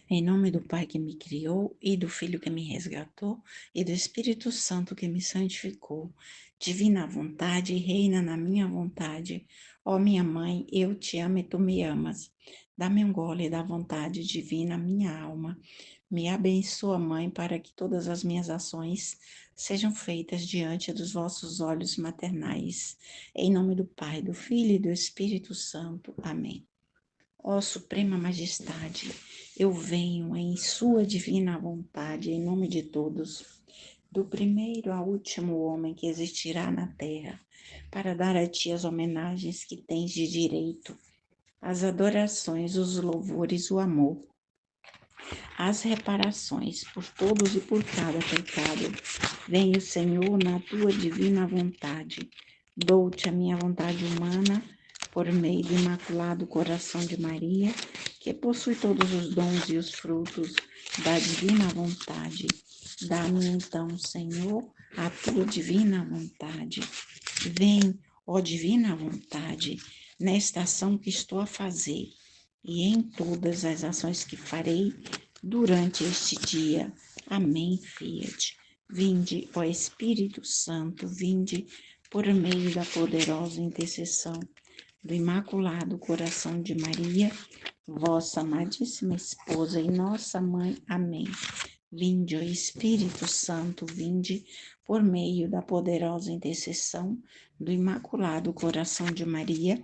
Em nome do Pai que me criou, e do Filho que me resgatou, e do Espírito Santo que me santificou. Divina vontade, reina na minha vontade. Ó minha mãe, eu te amo e tu me amas. Dá-me um gole da vontade divina, minha alma. Me abençoa, Mãe, para que todas as minhas ações sejam feitas diante dos vossos olhos maternais. Em nome do Pai, do Filho e do Espírito Santo. Amém. Ó Suprema Majestade, eu venho em Sua divina vontade, em nome de todos, do primeiro ao último homem que existirá na terra, para dar a Ti as homenagens que tens de direito, as adorações, os louvores, o amor, as reparações por todos e por cada pecado. Venho, Senhor, na Tua divina vontade. Dou-te a minha vontade humana, por meio do Imaculado Coração de Maria, que possui todos os dons e os frutos da divina vontade. Dá-me então, Senhor, a tua divina vontade. Vem, ó divina vontade, nesta ação que estou a fazer e em todas as ações que farei durante este dia. Amém, Fiat. Vinde, ó Espírito Santo, vinde por meio da poderosa intercessão do Imaculado Coração de Maria, vossa amadíssima esposa e nossa mãe. Amém. Vinde, ó Espírito Santo, vinde por meio da poderosa intercessão do Imaculado Coração de Maria,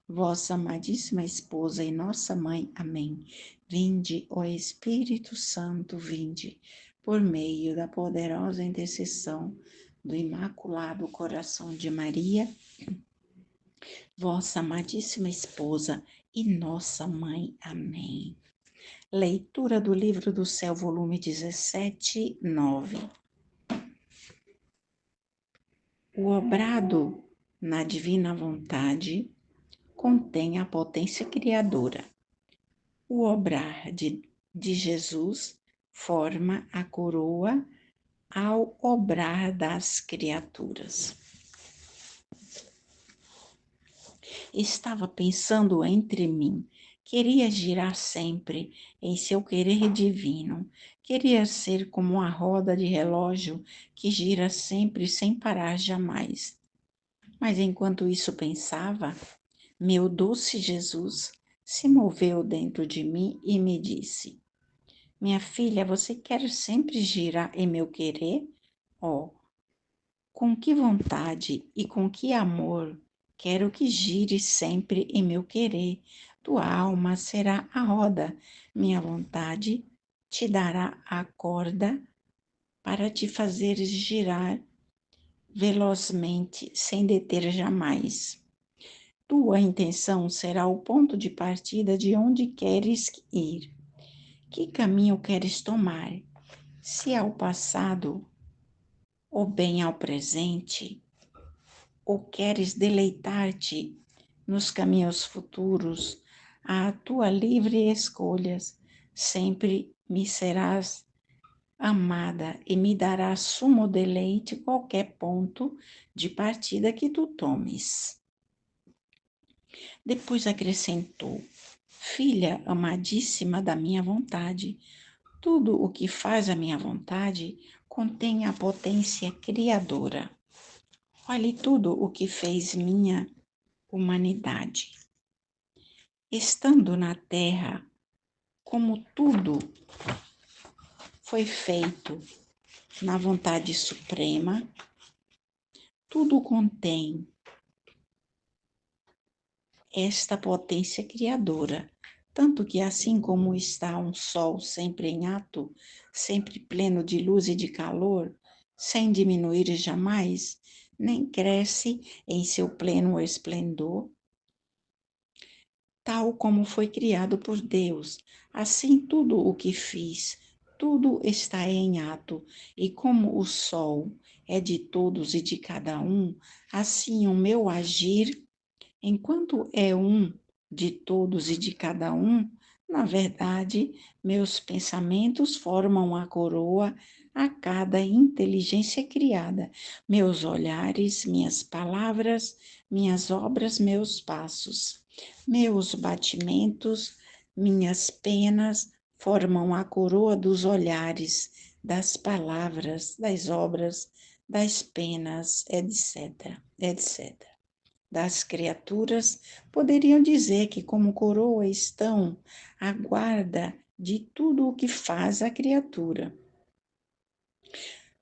vossa amadíssima esposa e nossa mãe. Amém. Vinde, ó Espírito Santo, vinde por meio da poderosa intercessão do Imaculado Coração de Maria, vossa amadíssima esposa e nossa mãe. Amém. Leitura do Livro do Céu, volume 17, 9. O obrado na divina vontade contém a potência criadora. O obrar de Jesus forma a coroa ao obrar das criaturas. Estava pensando entre mim, queria girar sempre em seu querer divino, queria ser como a roda de relógio que gira sempre sem parar jamais. Mas enquanto isso pensava, meu doce Jesus se moveu dentro de mim e me disse: minha filha, você quer sempre girar em meu querer? Oh, com que vontade e com que amor quero que gire sempre em meu querer. Tua alma será a roda, minha vontade te dará a corda para te fazer girar velozmente, sem deter jamais. Tua intenção será o ponto de partida de onde queres ir. Que caminho queres tomar? Se ao passado, ou bem ao presente, ou queres deleitar-te nos caminhos futuros, à tua livre escolhas, sempre me serás amada e me darás sumo deleite qualquer ponto de partida que tu tomes. Depois acrescentou: filha amadíssima da minha vontade, tudo o que faz a minha vontade contém a potência criadora. Olhe tudo o que fez minha humanidade. Estando na terra, como tudo foi feito na vontade suprema, tudo contém esta potência criadora, tanto que assim como está um sol sempre em ato, sempre pleno de luz e de calor, sem diminuir jamais, nem cresce em seu pleno esplendor, tal como foi criado por Deus, assim tudo o que fiz, tudo está em ato, e como o sol é de todos e de cada um, assim o meu agir, enquanto é um de todos e de cada um, na verdade, meus pensamentos formam a coroa a cada inteligência criada, meus olhares, minhas palavras, minhas obras, meus passos, meus batimentos, minhas penas formam a coroa dos olhares, das palavras, das obras, das penas, etc., etc. Das criaturas, poderiam dizer que como coroa estão à guarda de tudo o que faz a criatura.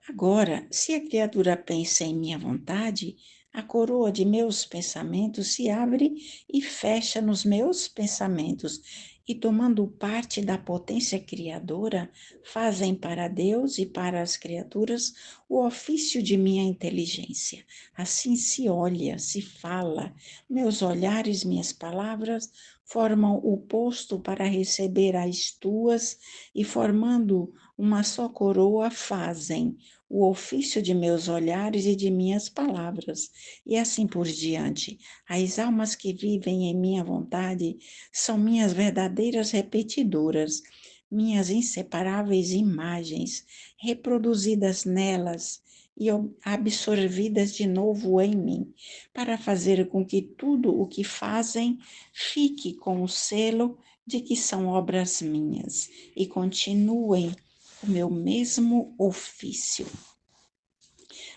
Agora, se a criatura pensa em minha vontade, a coroa de meus pensamentos se abre e fecha nos meus pensamentos, e tomando parte da potência criadora, fazem para Deus e para as criaturas o ofício de minha inteligência. Assim se olha, se fala, meus olhares, minhas palavras formam o posto para receber as tuas, e formando uma só coroa fazem o ofício de meus olhares e de minhas palavras, e assim por diante. As almas que vivem em minha vontade são minhas verdadeiras repetidoras, minhas inseparáveis imagens, reproduzidas nelas e absorvidas de novo em mim, para fazer com que tudo o que fazem fique com o selo de que são obras minhas e continuem o meu mesmo ofício.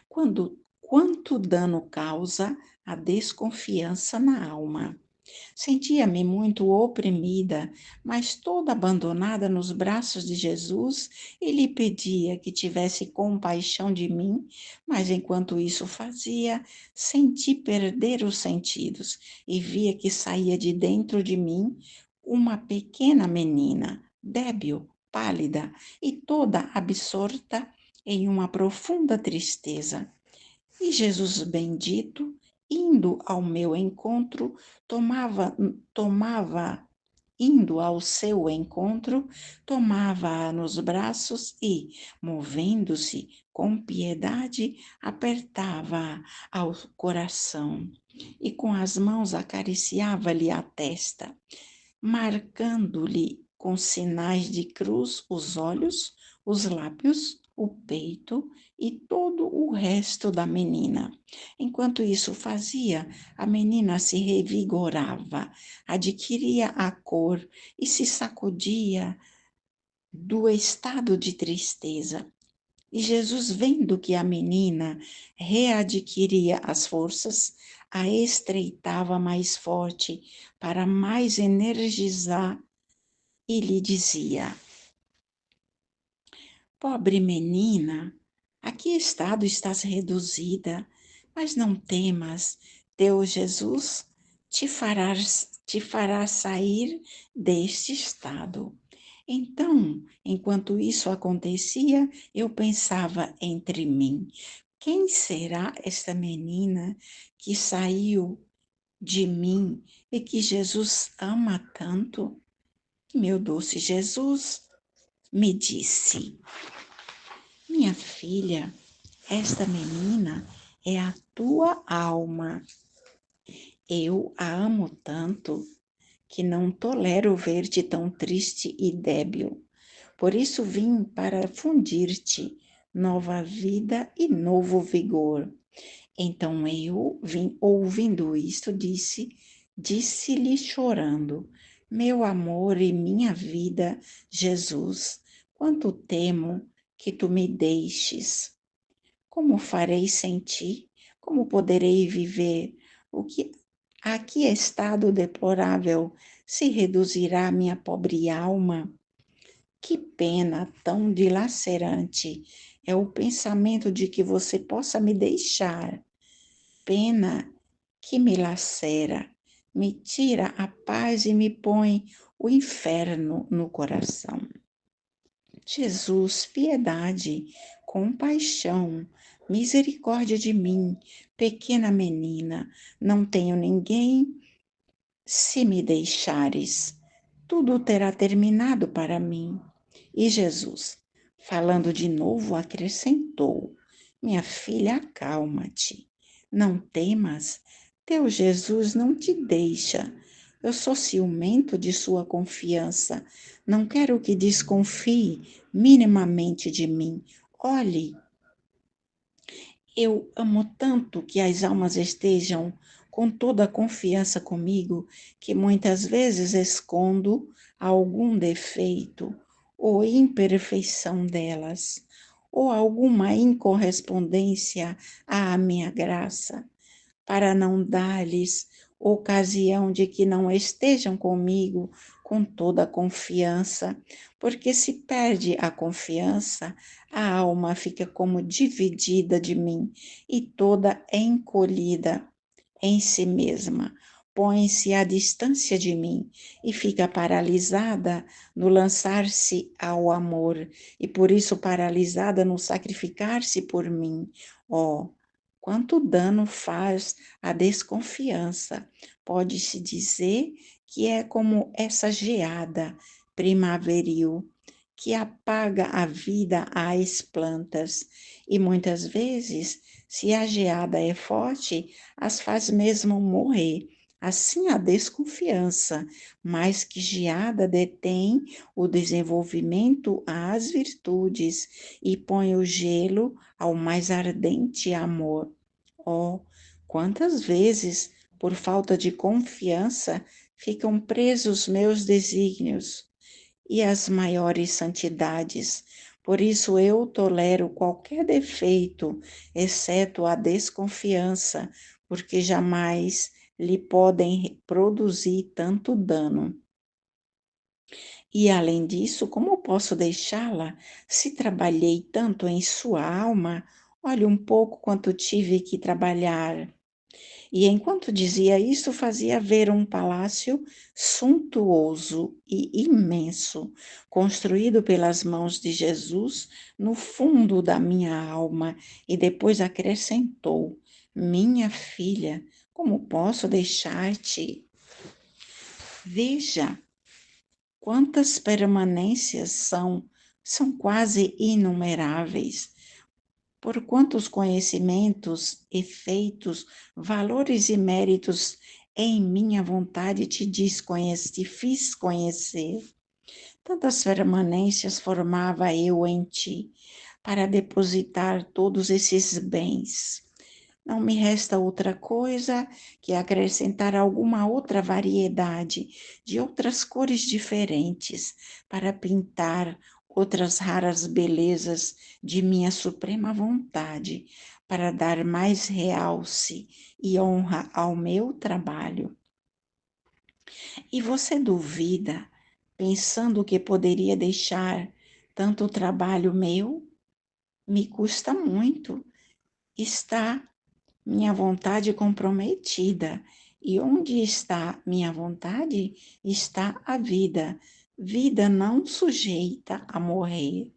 Quanto dano causa a desconfiança na alma? Sentia-me muito oprimida, mas toda abandonada nos braços de Jesus, e lhe pedia que tivesse compaixão de mim, mas enquanto isso fazia, senti perder os sentidos e via que saía de dentro de mim uma pequena menina, débil, pálida e toda absorta em uma profunda tristeza. E Jesus bendito, indo ao meu encontro, indo ao seu encontro, tomava-a nos braços e, movendo-se com piedade, apertava-a ao coração e com as mãos acariciava-lhe a testa, marcando-lhe com sinais de cruz os olhos, os lábios, o peito e todo o resto da menina. Enquanto isso fazia, a menina se revigorava, adquiria a cor e se sacudia do estado de tristeza. E Jesus, vendo que a menina readquiria as forças, a estreitava mais forte para mais energizar e lhe dizia: Pobre menina, a que estado estás reduzida? Mas não temas, teu Jesus te fará sair deste estado. Então, enquanto isso acontecia, eu pensava entre mim: quem será esta menina que saiu de mim e que Jesus ama tanto? Meu doce Jesus me disse: minha filha, esta menina é a tua alma. Eu a amo tanto que não tolero ver-te tão triste e débil. Por isso vim para fundir-te nova vida e novo vigor. Então eu, ouvindo isto, disse-lhe chorando: meu amor e minha vida, Jesus, quanto temo que tu me deixes. Como farei sem ti? Como poderei viver? A que estado deplorável se reduzirá minha pobre alma? Que pena tão dilacerante é o pensamento de que você possa me deixar. Pena que me lacera, me tira a paz e me põe o inferno no coração. Jesus, piedade, compaixão, misericórdia de mim, pequena menina, não tenho ninguém se me deixares. Tudo terá terminado para mim. E Jesus, falando de novo, acrescentou: minha filha, acalma-te. Não temas, teu Jesus não te deixa. Eu sou ciumento de sua confiança. Não quero que desconfie minimamente de mim. Olhe, eu amo tanto que as almas estejam com toda a confiança comigo, que muitas vezes escondo algum defeito ou imperfeição delas, ou alguma incorrespondência à minha graça, para não dar-lhes ocasião de que não estejam comigo com toda a confiança, porque se perde a confiança, a alma fica como dividida de mim e toda encolhida em si mesma. Põe-se à distância de mim e fica paralisada no lançar-se ao amor, e por isso paralisada no sacrificar-se por mim. Oh, quanto dano faz a desconfiança! Pode-se dizer que é como essa geada primaveril que apaga a vida às plantas, e muitas vezes, se a geada é forte, as faz mesmo morrer. Assim a desconfiança, mais que geada detém o desenvolvimento às virtudes e põe o gelo ao mais ardente amor. Oh, quantas vezes, por falta de confiança, ficam presos meus desígnios e as maiores santidades. Por isso eu tolero qualquer defeito, exceto a desconfiança, porque jamais lhe podem produzir tanto dano. E além disso, como posso deixá-la se trabalhei tanto em sua alma? Olhe um pouco quanto tive que trabalhar. E enquanto dizia isso, fazia ver um palácio suntuoso e imenso, construído pelas mãos de Jesus no fundo da minha alma, e depois acrescentou: Minha filha, como posso deixar-te? Veja quantas permanências são quase inumeráveis. Por quantos conhecimentos, efeitos, valores e méritos em minha vontade te fiz conhecer. Tantas permanências formava eu em ti, para depositar todos esses bens. Não me resta outra coisa que acrescentar alguma outra variedade de outras cores diferentes para pintar outras raras belezas de minha suprema vontade, para dar mais realce e honra ao meu trabalho. E você duvida, pensando que poderia deixar tanto trabalho meu? Me custa muito. Está minha vontade comprometida. E onde está minha vontade, está a vida. Vida não sujeita a morrer.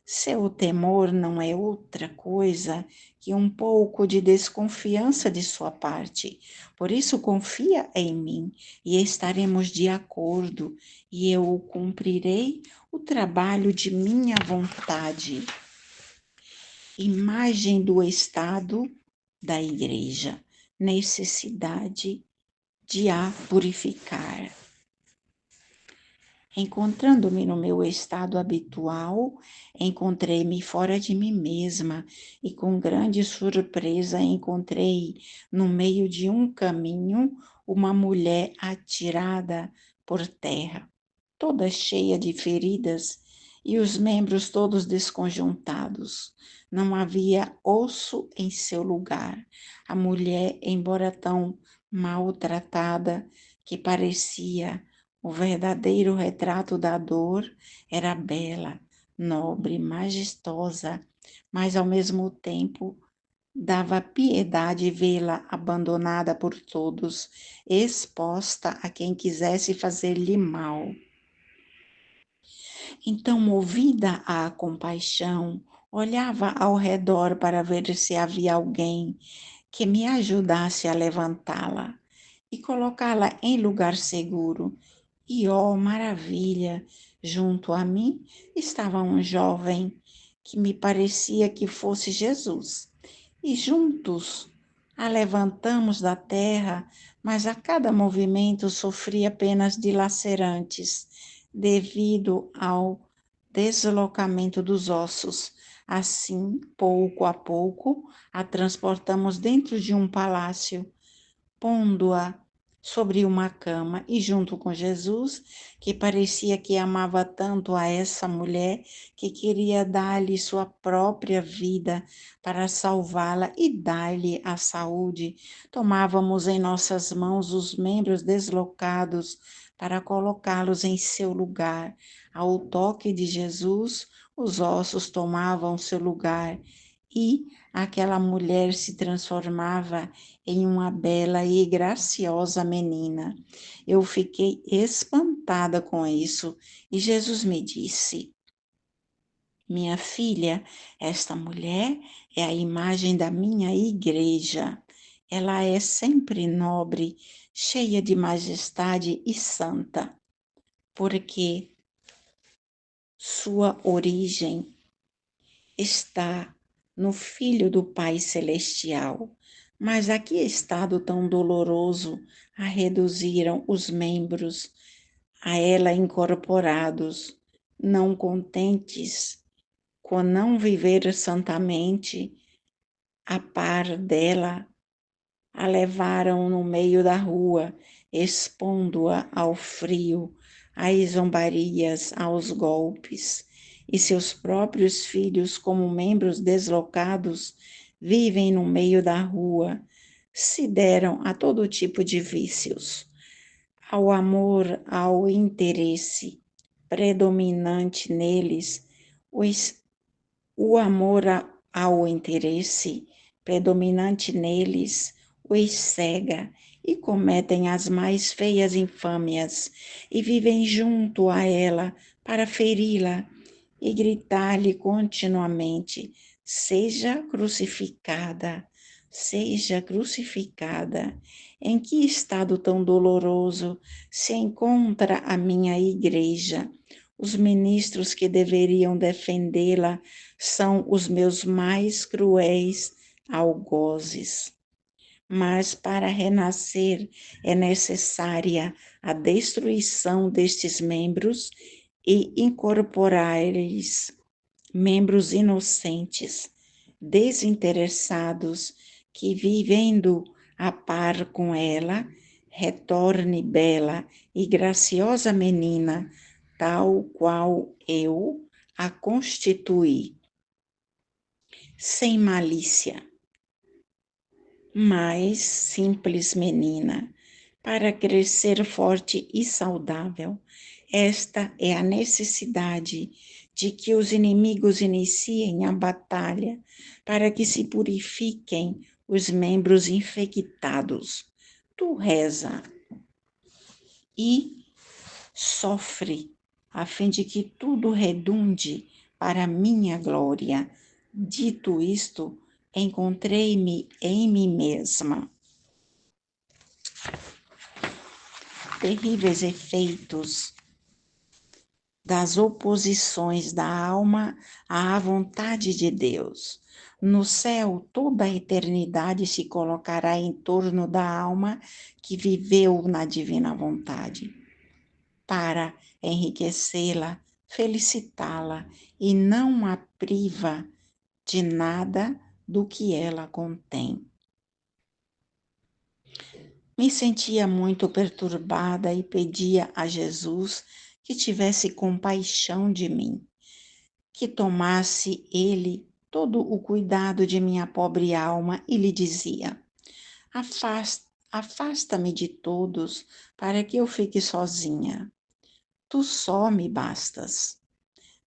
Seu temor não é outra coisa que um pouco de desconfiança de sua parte. Por isso, confia em mim e estaremos de acordo, e eu cumprirei o trabalho de minha vontade. Imagem do estado da igreja, necessidade de a purificar. Encontrando-me no meu estado habitual, encontrei-me fora de mim mesma e com grande surpresa encontrei no meio de um caminho uma mulher atirada por terra, toda cheia de feridas e os membros todos desconjuntados. Não havia osso em seu lugar. A mulher, embora tão maltratada que parecia o verdadeiro retrato da dor, era bela, nobre, majestosa, mas ao mesmo tempo dava piedade vê-la abandonada por todos, exposta a quem quisesse fazer-lhe mal. Então, movida à compaixão, olhava ao redor para ver se havia alguém que me ajudasse a levantá-la e colocá-la em lugar seguro. E, ó maravilha, junto a mim estava um jovem que me parecia que fosse Jesus. E juntos a levantamos da terra, mas a cada movimento sofria apenas dilacerantes devido ao deslocamento dos ossos. Assim, pouco a pouco, a transportamos dentro de um palácio, pondo-a sobre uma cama e junto com Jesus, que parecia que amava tanto a essa mulher que queria dar-lhe sua própria vida para salvá-la e dar-lhe a saúde. Tomávamos em nossas mãos os membros deslocados para colocá-los em seu lugar. Ao toque de Jesus, os ossos tomavam seu lugar e aquela mulher se transformava em uma bela e graciosa menina. Eu fiquei espantada com isso e Jesus me disse: Minha filha, esta mulher é a imagem da minha igreja. Ela é sempre nobre, cheia de majestade e santa, porque sua origem está no Filho do Pai Celestial. Mas a que estado tão doloroso a reduziram os membros a ela incorporados, não contentes com não viver santamente a par dela, a levaram no meio da rua, expondo-a ao frio, às zombarias, aos golpes. E seus próprios filhos, como membros deslocados, vivem no meio da rua, se deram a todo tipo de vícios, ao amor, ao interesse predominante neles, o amor ao interesse predominante neles os cega e cometem as mais feias infâmias e vivem junto a ela para feri-la e gritar-lhe continuamente: seja crucificada, seja crucificada. Em que estado tão doloroso se encontra a minha igreja? Os ministros que deveriam defendê-la são os meus mais cruéis algozes. Mas para renascer é necessária a destruição destes membros e incorporar-lhes membros inocentes, desinteressados, que vivendo a par com ela, retorne bela e graciosa menina, tal qual eu a constituí, sem malícia, mas simples menina, para crescer forte e saudável. Esta é a necessidade de que os inimigos iniciem a batalha para que se purifiquem os membros infectados. Tu reza e sofre, a fim de que tudo redunde para minha glória. Dito isto, encontrei-me em mim mesma. Terríveis efeitos das oposições da alma à vontade de Deus. No céu, toda a eternidade se colocará em torno da alma que viveu na divina vontade, para enriquecê-la, felicitá-la e não a priva de nada do que ela contém. Me sentia muito perturbada e pedia a Jesus que tivesse compaixão de mim, que tomasse ele todo o cuidado de minha pobre alma e lhe dizia: afasta-me de todos para que eu fique sozinha. Tu só me bastas.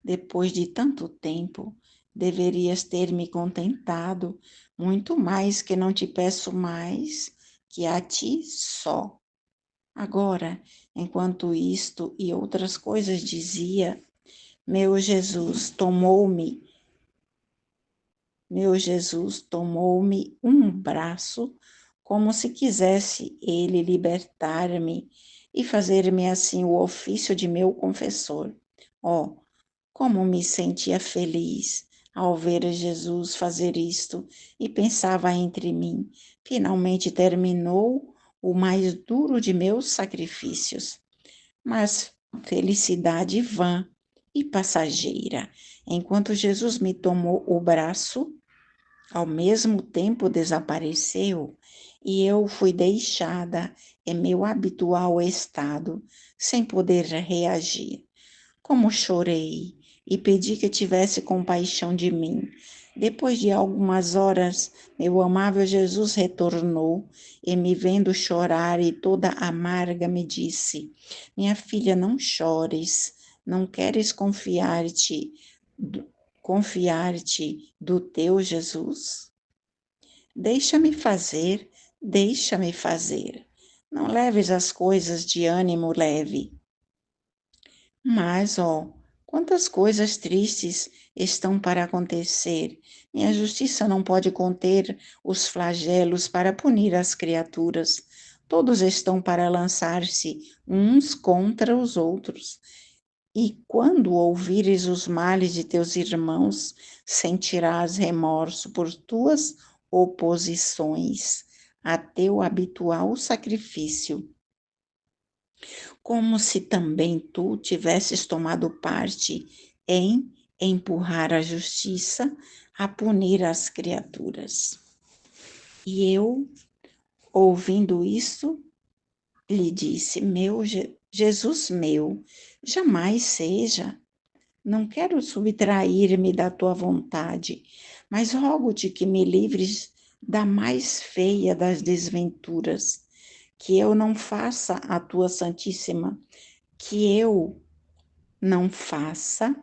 Depois de tanto tempo, deverias ter me contentado, muito mais que não te peço mais que a ti só. Agora, enquanto isto e outras coisas dizia, meu Jesus tomou-me um braço, como se quisesse ele libertar-me e fazer-me assim o ofício de meu confessor. Oh, como me sentia feliz ao ver Jesus fazer isto e pensava entre mim, finalmente terminou o mais duro de meus sacrifícios. Mas felicidade vã e passageira. Enquanto Jesus me tomou o braço, ao mesmo tempo desapareceu e eu fui deixada em meu habitual estado, sem poder reagir. Como chorei e pedi que tivesse compaixão de mim. Depois de algumas horas, meu amável Jesus retornou e, me vendo chorar e toda amarga, me disse: Minha filha, não chores, não queres confiar-te do teu Jesus? Deixa-me fazer, deixa-me fazer. Não leves as coisas de ânimo leve. Mas, ó, quantas coisas tristes estão para acontecer. Minha justiça não pode conter os flagelos para punir as criaturas. Todos estão para lançar-se uns contra os outros. E quando ouvires os males de teus irmãos, sentirás remorso por tuas oposições a teu habitual sacrifício, como se também tu tivesses tomado parte em empurrar a justiça a punir as criaturas. E eu, ouvindo isso, lhe disse: Jesus meu, jamais seja. Não quero subtrair-me da tua vontade, mas rogo-te que me livres da mais feia das desventuras, que eu não faça a tua santíssima, que eu não faça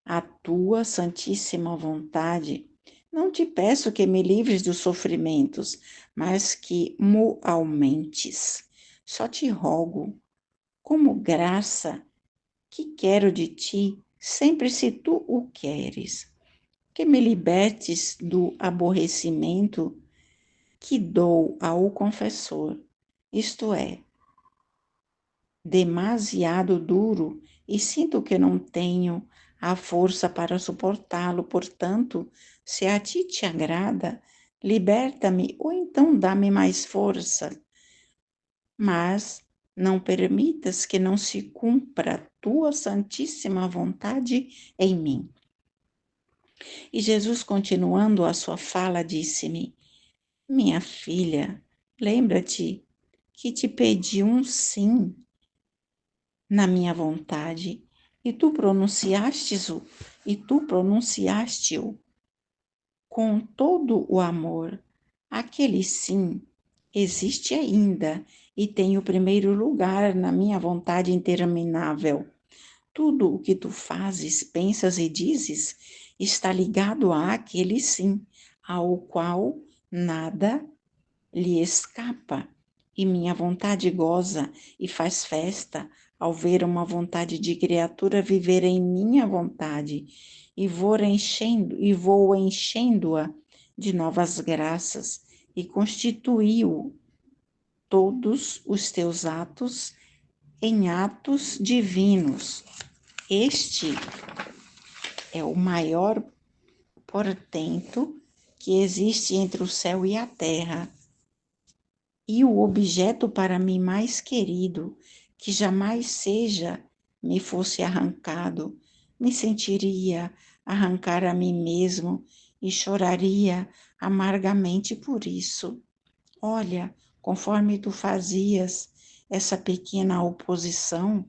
a tua santíssima vontade. Não te peço que me livres dos sofrimentos, mas que mo aumentes. Só te rogo, como graça que quero de ti, sempre se tu o queres, que me libertes do aborrecimento que dou ao confessor, isto é, demasiado duro, e sinto que não tenho a força para suportá-lo. Portanto, se a ti te agrada, liberta-me ou então dá-me mais força. Mas não permitas que não se cumpra a tua santíssima vontade em mim. E Jesus, continuando a sua fala, disse-me: Minha filha, lembra-te que te pedi um sim na minha vontade, e tu pronunciaste-o com todo o amor. Aquele sim existe ainda e tem o primeiro lugar na minha vontade interminável. Tudo o que tu fazes, pensas e dizes está ligado àquele sim, ao qual nada lhe escapa, e minha vontade goza e faz festa ao ver uma vontade de criatura viver em minha vontade, e vou enchendo-a de novas graças, e constituiu todos os teus atos em atos divinos. Este é o maior portento que existe entre o céu e a terra, e o objeto para mim mais querido, que jamais seja me fosse arrancado, me sentiria arrancar a mim mesmo e choraria amargamente por isso. Olha, conforme tu fazias essa pequena oposição,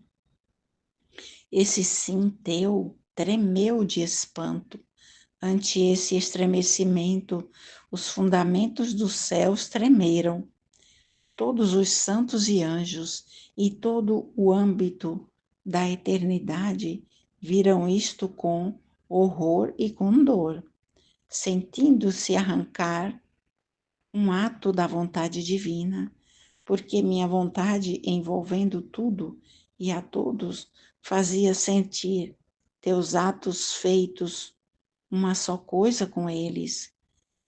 esse sim teu tremeu de espanto. Ante esse estremecimento, os fundamentos dos céus tremeram. Todos os santos e anjos e todo o âmbito da eternidade viram isto com horror e com dor, sentindo-se arrancar um ato da vontade divina, porque minha vontade, envolvendo tudo e a todos, fazia sentir teus atos feitos uma só coisa com eles,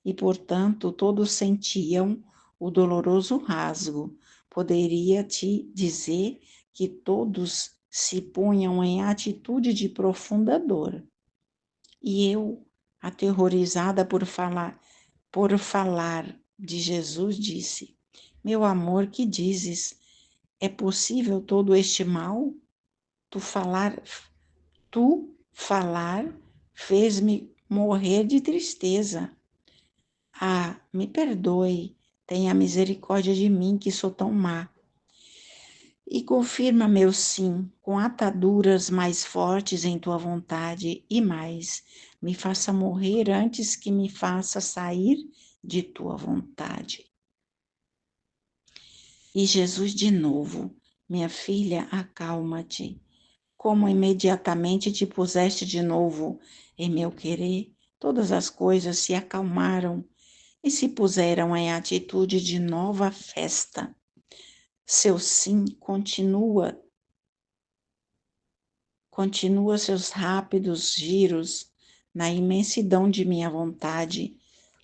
e, portanto, todos sentiam o doloroso rasgo. Poderia te dizer que todos se punham em atitude de profunda dor. E eu, aterrorizada por falar de Jesus, disse: Meu amor, que dizes? É possível todo este mal? Tu falar, tu falar fez-me morrer de tristeza. Ah, me perdoe, tenha misericórdia de mim que sou tão má. E confirma meu sim com ataduras mais fortes em tua vontade e mais, me faça morrer antes que me faça sair de tua vontade. E Jesus de novo, minha filha, acalma-te. Como imediatamente te puseste de novo em meu querer, todas as coisas se acalmaram e se puseram em atitude de nova festa. Seu sim continua seus rápidos giros na imensidão de minha vontade.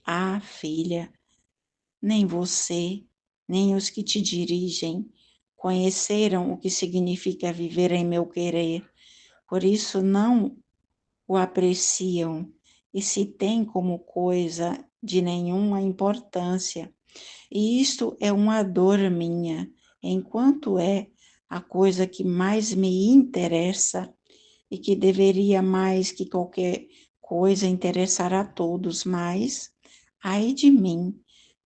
Ah, filha, nem você, nem os que te dirigem conheceram o que significa viver em meu querer, por isso não o apreciam e se têm como coisa de nenhuma importância. E isto é uma dor minha, enquanto é a coisa que mais me interessa e que deveria mais que qualquer coisa interessar a todos, mas ai de mim,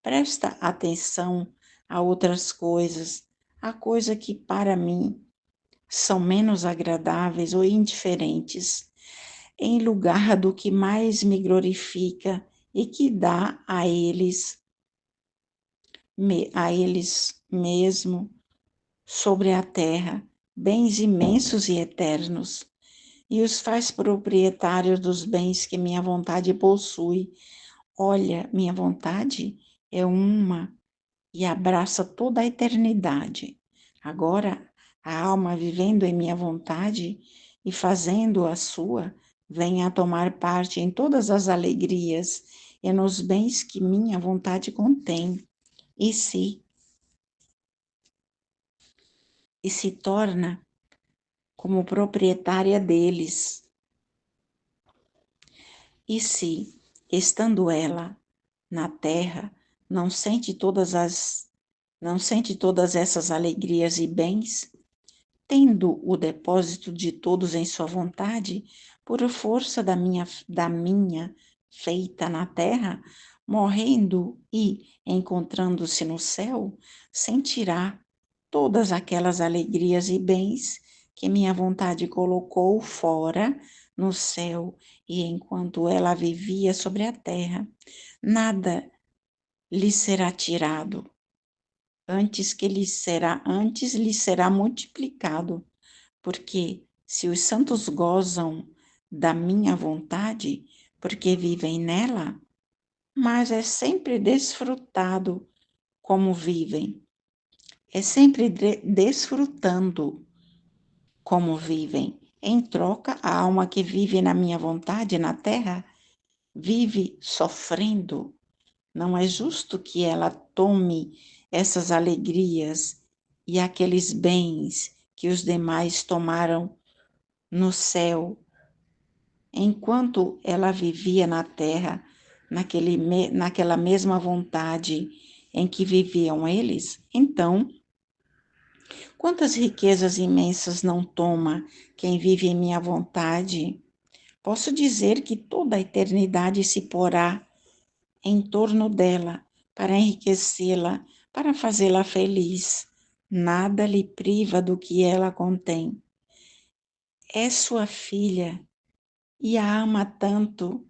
presta atenção a outras coisas, a coisa que para mim são menos agradáveis ou indiferentes, em lugar do que mais me glorifica e que dá a eles mesmo sobre a terra bens imensos e eternos, e os faz proprietários dos bens que minha vontade possui. Olha, minha vontade é uma e abraça toda a eternidade. Agora, a alma vivendo em minha vontade e fazendo a sua, vem a tomar parte em todas as alegrias e nos bens que minha vontade contém, e se torna como proprietária deles. E se, estando ela na terra, não sente todas essas alegrias e bens, tendo o depósito de todos em sua vontade, por força da minha feita na terra, morrendo e encontrando-se no céu, sentirá todas aquelas alegrias e bens que minha vontade colocou fora no céu, e enquanto ela vivia sobre a terra, nada lhe será tirado, antes lhe será multiplicado, porque se os santos gozam da minha vontade, porque vivem nela, mas é sempre desfrutado como vivem, é sempre desfrutando como vivem. Em troca, a alma que vive na minha vontade na terra vive sofrendo. Não é justo que ela tome essas alegrias e aqueles bens que os demais tomaram no céu, enquanto ela vivia na terra, naquela mesma vontade em que viviam eles. Então, quantas riquezas imensas não toma quem vive em minha vontade? Posso dizer que toda a eternidade se porá em torno dela para enriquecê-la, para fazê-la feliz. Nada lhe priva do que ela contém. É sua filha e a ama tanto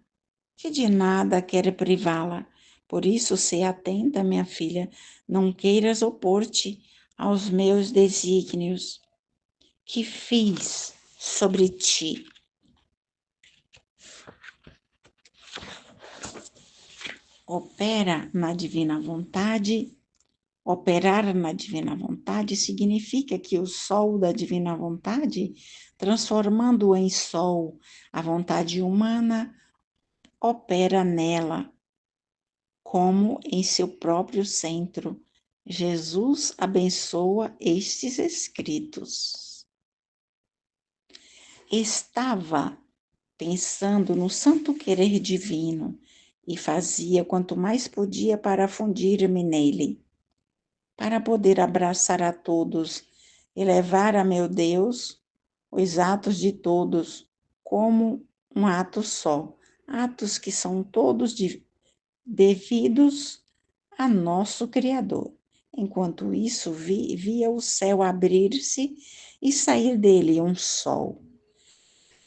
que de nada quer privá-la. Por isso, se atenta, minha filha, não queiras opor-te aos meus desígnios que fiz sobre ti. Opera na divina vontade. Operar na divina vontade significa que o sol da divina vontade, transformando em sol a vontade humana, opera nela, como em seu próprio centro. Jesus abençoa estes escritos. Estava pensando no santo querer divino e fazia quanto mais podia para fundir-me nele, para poder abraçar a todos e levar a meu Deus os atos de todos como um ato só, atos que são todos devidos a nosso Criador. Enquanto isso, via o céu abrir-se e sair dele um sol,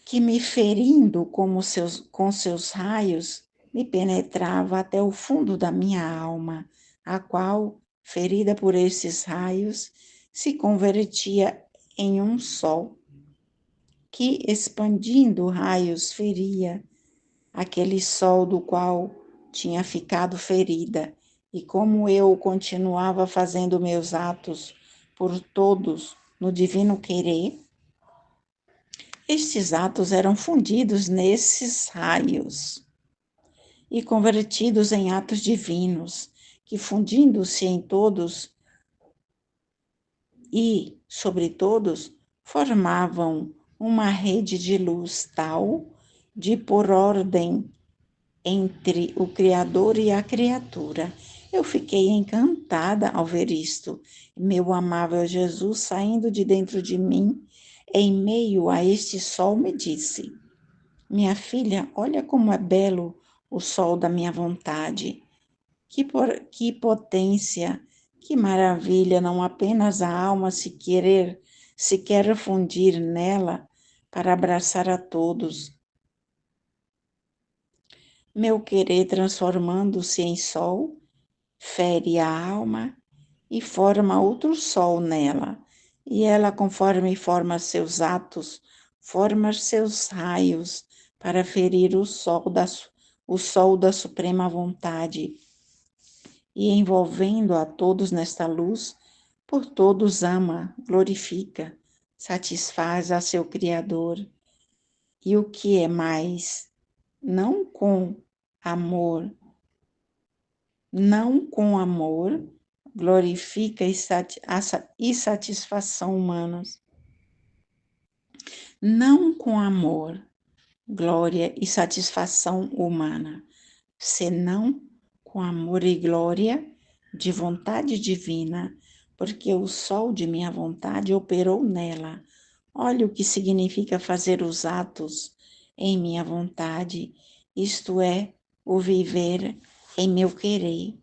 que me ferindo com seus raios, me penetrava até o fundo da minha alma, a qual, ferida por esses raios, se convertia em um sol, que, expandindo raios, feria aquele sol do qual tinha ficado ferida, e como eu continuava fazendo meus atos por todos no divino querer, estes atos eram fundidos nesses raios e convertidos em atos divinos, que fundindo-se em todos e sobre todos, formavam uma rede de luz tal de por ordem entre o Criador e a criatura. Eu fiquei encantada ao ver isto. Meu amável Jesus, saindo de dentro de mim, em meio a este sol, me disse: minha filha, olha como é belo o sol da minha vontade. Que potência, que maravilha, não apenas a alma se quer fundir nela para abraçar a todos, meu querer transformando-se em sol, fere a alma e forma outro sol nela. E ela, conforme forma seus atos, forma seus raios para ferir o sol da suprema vontade. E envolvendo a todos nesta luz, por todos ama, glorifica, satisfaz a seu Criador. E o que é mais, não com amor, não com amor, glorifica e satisfação humanas. Não com amor, glória e satisfação humana, senão com amor e glória de vontade divina, porque o sol de minha vontade operou nela. Olha o que significa fazer os atos em minha vontade, isto é, o viver em meu querer.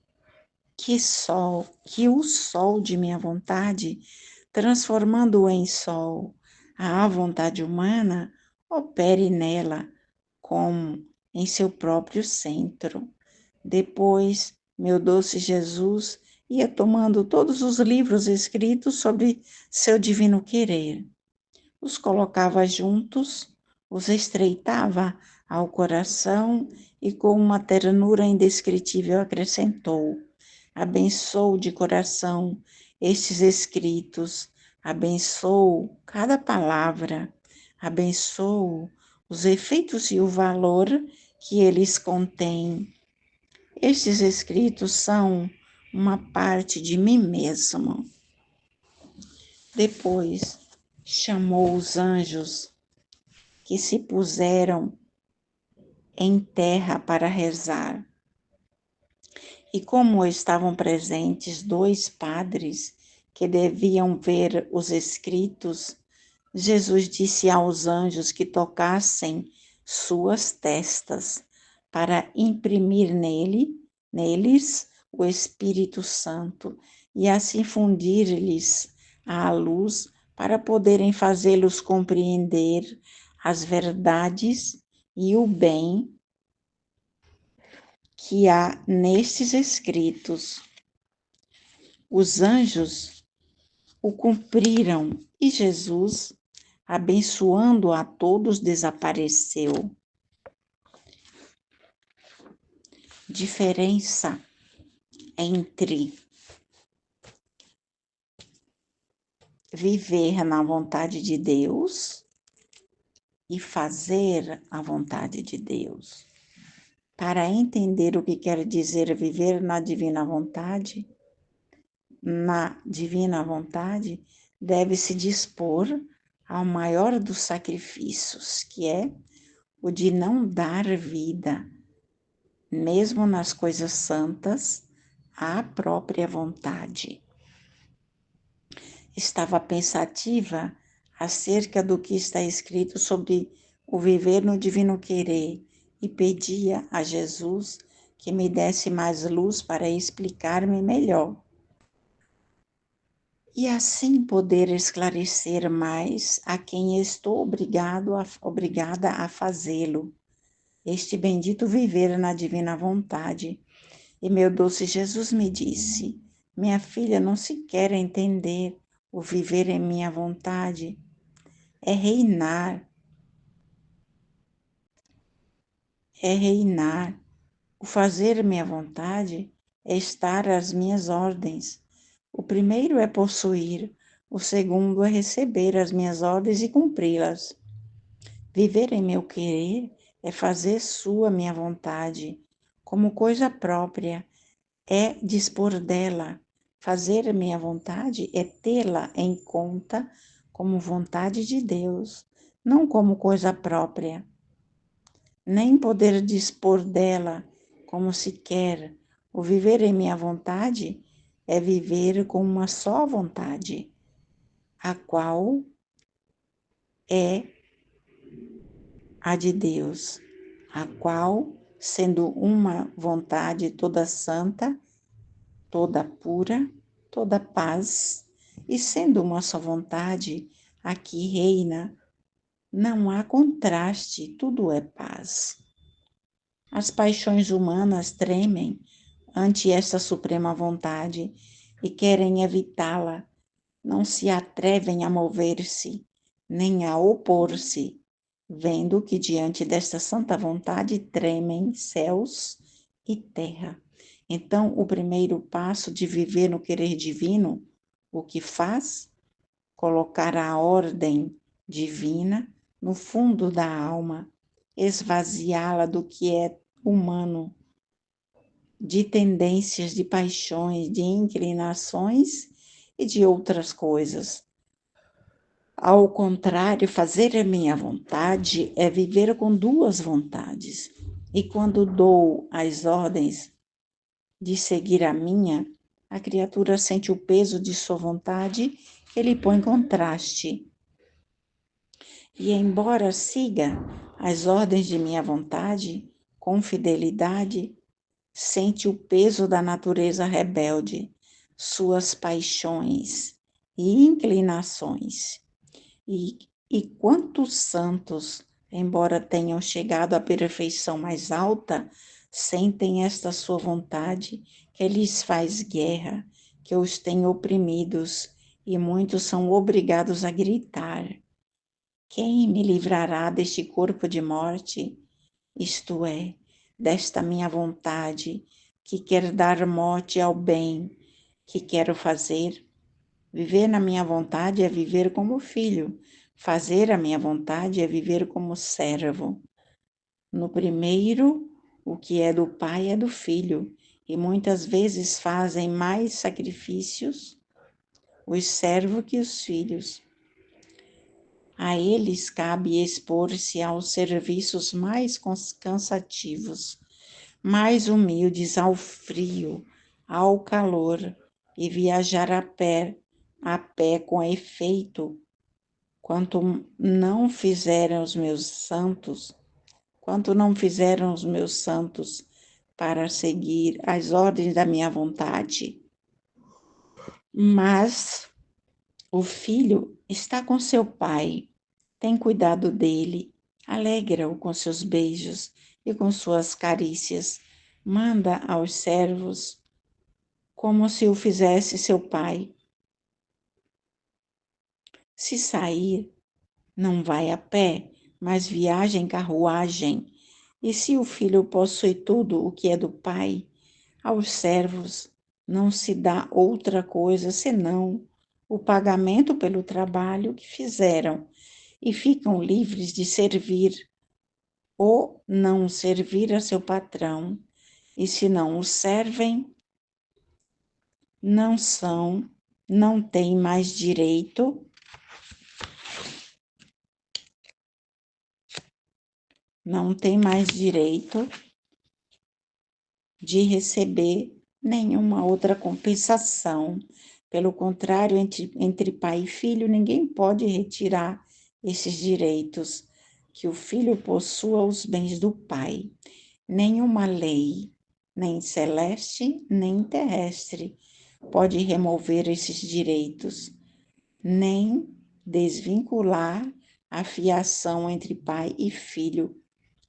Que o sol de minha vontade, transformando-o em sol, a vontade humana, opere nela como em seu próprio centro. Depois, meu doce Jesus ia tomando todos os livros escritos sobre seu divino querer, os colocava juntos, os estreitava ao coração e com uma ternura indescritível acrescentou: abençoo de coração estes escritos, abençoo cada palavra, abençoo os efeitos e o valor que eles contêm. Estes escritos são uma parte de mim mesmo. Depois chamou os anjos que se puseram em terra para rezar. E como estavam presentes 2 padres que deviam ver os escritos, Jesus disse aos anjos que tocassem suas testas para imprimir neles o Espírito Santo e assim fundir-lhes a luz para poderem fazê-los compreender as verdades e o bem que há nestes escritos. Os anjos o cumpriram e Jesus, abençoando a todos, desapareceu. Diferença entre viver na vontade de Deus e fazer a vontade de Deus. Para entender o que quer dizer viver na divina vontade, deve-se dispor ao maior dos sacrifícios, que é o de não dar vida, mesmo nas coisas santas, à própria vontade. Estava pensativa acerca do que está escrito sobre o viver no divino querer e pedia a Jesus que me desse mais luz para explicar-me melhor. E assim poder esclarecer mais a quem estou obrigada a fazê-lo. Este bendito viver na divina vontade. E meu doce Jesus me disse: minha filha, não se quer entender o viver em minha vontade, é reinar, é reinar. O fazer minha vontade é estar às minhas ordens. O primeiro é possuir, o segundo é receber as minhas ordens e cumpri-las. Viver em meu querer é fazer sua minha vontade, como coisa própria, é dispor dela. Fazer minha vontade é tê-la em conta como vontade de Deus, não como coisa própria. Nem poder dispor dela como se quer. O viver em minha vontade é viver com uma só vontade, a qual é a de Deus, a qual, sendo uma vontade toda santa, toda pura, toda paz, e sendo uma só vontade, aqui reina, não há contraste, tudo é paz. As paixões humanas tremem ante esta suprema vontade e querem evitá-la, não se atrevem a mover-se, nem a opor-se, vendo que diante desta santa vontade tremem céus e terra. Então, o primeiro passo de viver no querer divino, o que faz? Colocar a ordem divina no fundo da alma, esvaziá-la do que é humano, de tendências, de paixões, de inclinações e de outras coisas. Ao contrário, fazer a minha vontade é viver com duas vontades. E quando dou as ordens de seguir a minha, a criatura sente o peso de sua vontade que lhe põe contraste. E embora siga as ordens de minha vontade com fidelidade, sente o peso da natureza rebelde, suas paixões e inclinações. E quantos santos, embora tenham chegado à perfeição mais alta, sentem esta sua vontade que lhes faz guerra, que os tem oprimidos, e muitos são obrigados a gritar: quem me livrará deste corpo de morte? Isto é, desta minha vontade, que quer dar morte ao bem que quero fazer. Viver na minha vontade é viver como filho, fazer a minha vontade é viver como servo. No primeiro, o que é do pai é do filho, e muitas vezes fazem mais sacrifícios os servos que os filhos. A eles cabe expor-se aos serviços mais cansativos, mais humildes ao frio, ao calor, e viajar a pé com efeito, quanto não fizeram os meus santos para seguir as ordens da minha vontade. Mas o filho está com seu pai, tem cuidado dele, alegra-o com seus beijos e com suas carícias, manda aos servos como se o fizesse seu pai. Se sair, não vai a pé, mas viaja em carruagem. E se o filho possui tudo o que é do pai, aos servos não se dá outra coisa senão o pagamento pelo trabalho que fizeram, e ficam livres de servir ou não servir a seu patrão. E se não o servem, não têm mais direito de receber nenhuma outra compensação. Pelo contrário, entre pai e filho, ninguém pode retirar esses direitos, que o filho possua os bens do pai. Nenhuma lei, nem celeste, nem terrestre, pode remover esses direitos, nem desvincular a fiação entre pai e filho.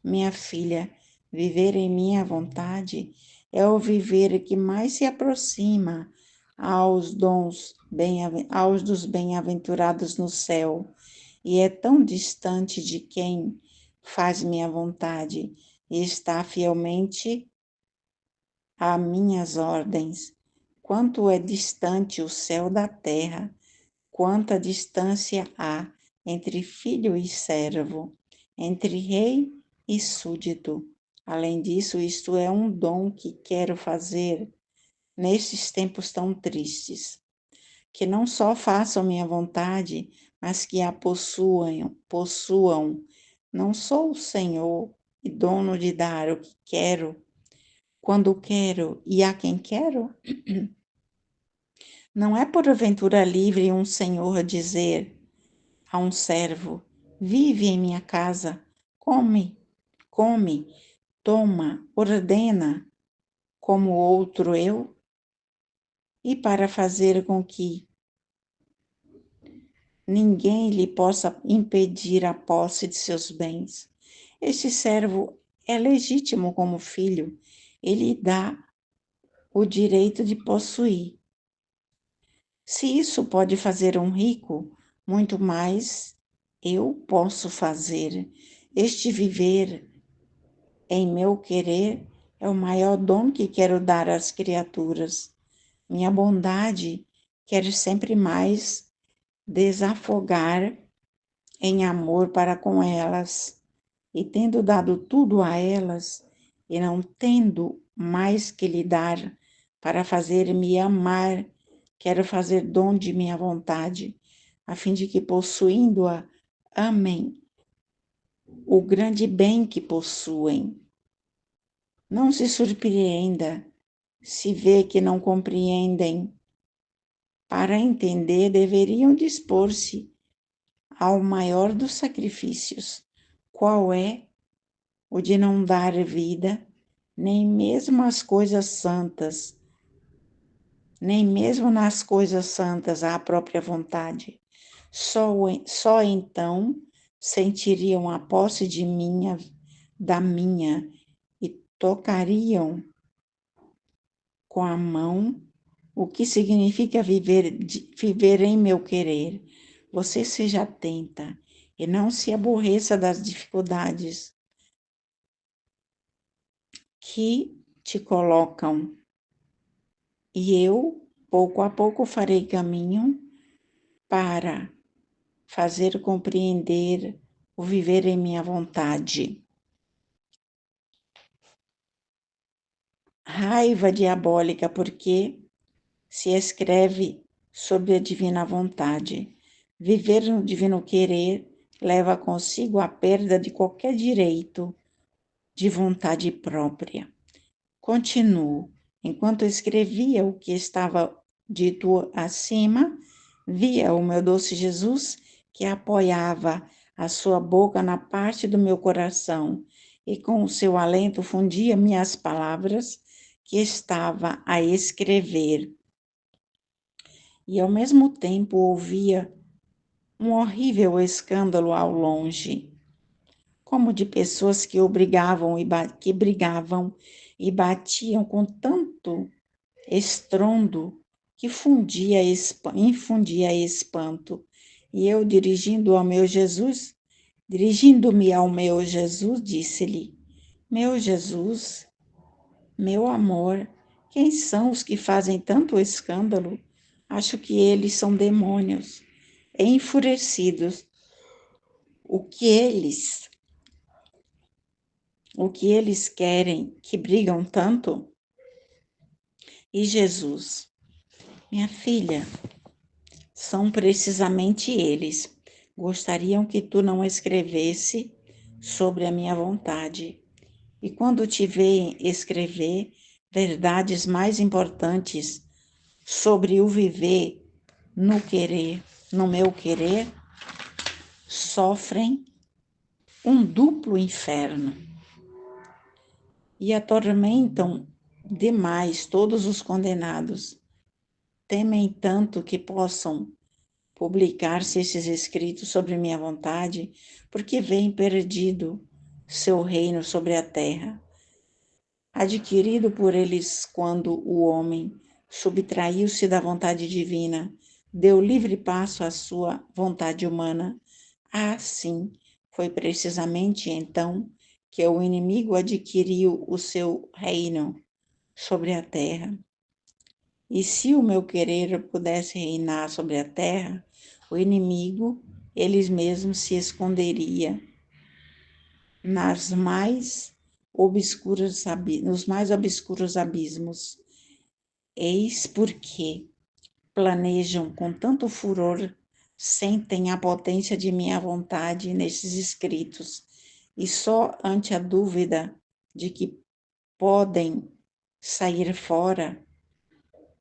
Minha filha, viver em minha vontade é o viver que mais se aproxima aos dos bem-aventurados no céu, e é tão distante de quem faz minha vontade e está fielmente a minhas ordens. Quanto é distante o céu da terra, quanta distância há entre filho e servo, entre rei e súdito. Além disso, isto é um dom que quero fazer nestes tempos tão tristes, que não só façam minha vontade, mas que a possuam. Não sou o Senhor e dono de dar o que quero, quando quero e a quem quero? Não é porventura livre um senhor dizer a um servo: vive em minha casa, come, toma, ordena, como outro eu? E para fazer com que ninguém lhe possa impedir a posse de seus bens. Este servo é legítimo como filho, ele dá o direito de possuir. Se isso pode fazer um rico, muito mais eu posso fazer. Este viver em meu querer é o maior dom que quero dar às criaturas. Minha bondade quer sempre mais desafogar em amor para com elas, e tendo dado tudo a elas, e não tendo mais que lhe dar para fazer-me amar, quero fazer dom de minha vontade, a fim de que, possuindo-a, amem o grande bem que possuem. Não se surpreenda se vê que não compreendem. Para entender, deveriam dispor-se ao maior dos sacrifícios. Qual é o de não dar vida, nem mesmo as coisas santas, nem mesmo nas coisas santas à própria vontade. Só então sentiriam a posse da minha, e tocariam com a mão o que significa viver em meu querer. Você seja atenta e não se aborreça das dificuldades que te colocam, e eu, pouco a pouco, farei caminho para fazer compreender o viver em minha vontade. Raiva diabólica, porque se escreve sobre a divina vontade. Viver no divino querer leva consigo a perda de qualquer direito de vontade própria. Continuo. Enquanto escrevia o que estava dito acima, via o meu doce Jesus, que apoiava a sua boca na parte do meu coração e com o seu alento fundia minhas palavras que estava a escrever. E ao mesmo tempo ouvia um horrível escândalo ao longe, como de pessoas que que brigavam e batiam com tanto estrondo que infundia espanto. E eu, dirigindo-me ao meu Jesus, disse-lhe: Meu Jesus, meu amor, quem são os que fazem tanto escândalo? Acho que eles são demônios, enfurecidos. O que eles, o que eles querem, que brigam tanto? E Jesus: Minha filha, são precisamente eles. Gostariam que tu não escrevesse sobre a minha vontade. E quando te veem escrever verdades mais importantes sobre o viver no querer, no meu querer, sofrem um duplo inferno e atormentam Demais, todos os condenados temem tanto que possam publicar-se esses escritos sobre minha vontade, porque veem perdido seu reino sobre a terra, adquirido por eles quando o homem subtraiu-se da vontade divina, deu livre passo à sua vontade humana. Assim, foi precisamente então que o inimigo adquiriu o seu reino sobre a terra. E se o meu querer pudesse reinar sobre a terra, o inimigo, eles mesmos se esconderia nos mais obscuros abismos. Eis porque planejam com tanto furor, sentem a potência de minha vontade nesses escritos, e só ante a dúvida de que podem sair fora,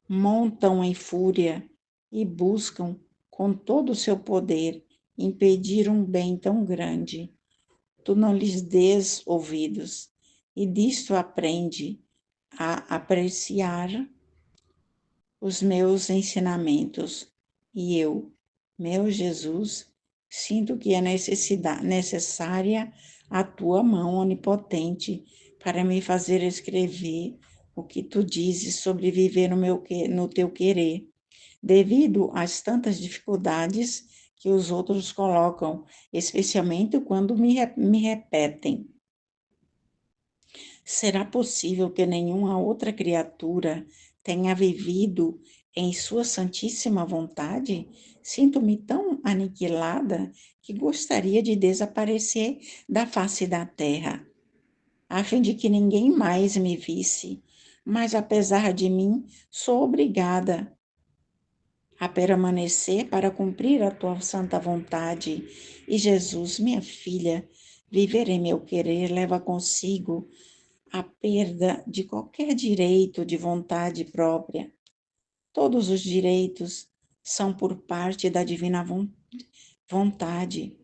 montam em fúria e buscam com todo o seu poder impedir um bem tão grande. Tu não lhes dês ouvidos, e disto aprende a apreciar os meus ensinamentos. E eu, meu Jesus, sinto que é necessária a tua mão onipotente para me fazer escrever o que tu dizes sobre viver no teu querer, devido às tantas dificuldades que os outros colocam, especialmente quando me repetem. Será possível que nenhuma outra criatura tenha vivido em sua santíssima vontade? Sinto-me tão aniquilada que gostaria de desaparecer da face da terra, a fim de que ninguém mais me visse. Mas, apesar de mim, sou obrigada a permanecer para cumprir a tua santa vontade. E Jesus, minha filha, viver em meu querer leva consigo a perda de qualquer direito de vontade própria. Todos os direitos são por parte da divina vontade.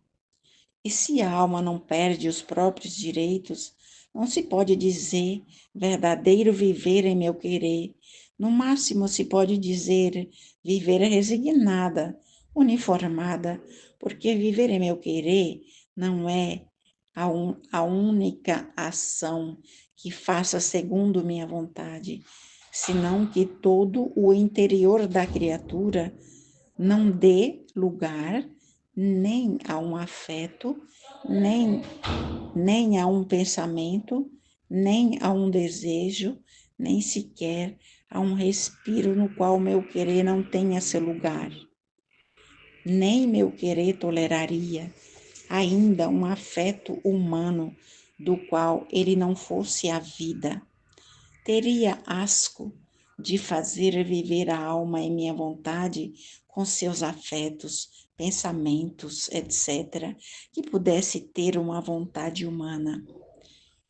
E se a alma não perde os próprios direitos, não se pode dizer verdadeiro viver em meu querer. No máximo se pode dizer viver resignada, uniformada, porque viver em meu querer não é a única ação que faça segundo minha vontade, senão que todo o interior da criatura não dê lugar nem a um afeto, nem a um pensamento, nem a um desejo, nem sequer a um respiro no qual meu querer não tenha seu lugar. Nem meu querer toleraria ainda um afeto humano do qual ele não fosse a vida. Teria asco de fazer viver a alma em minha vontade com seus afetos, pensamentos, etc., que pudesse ter uma vontade humana.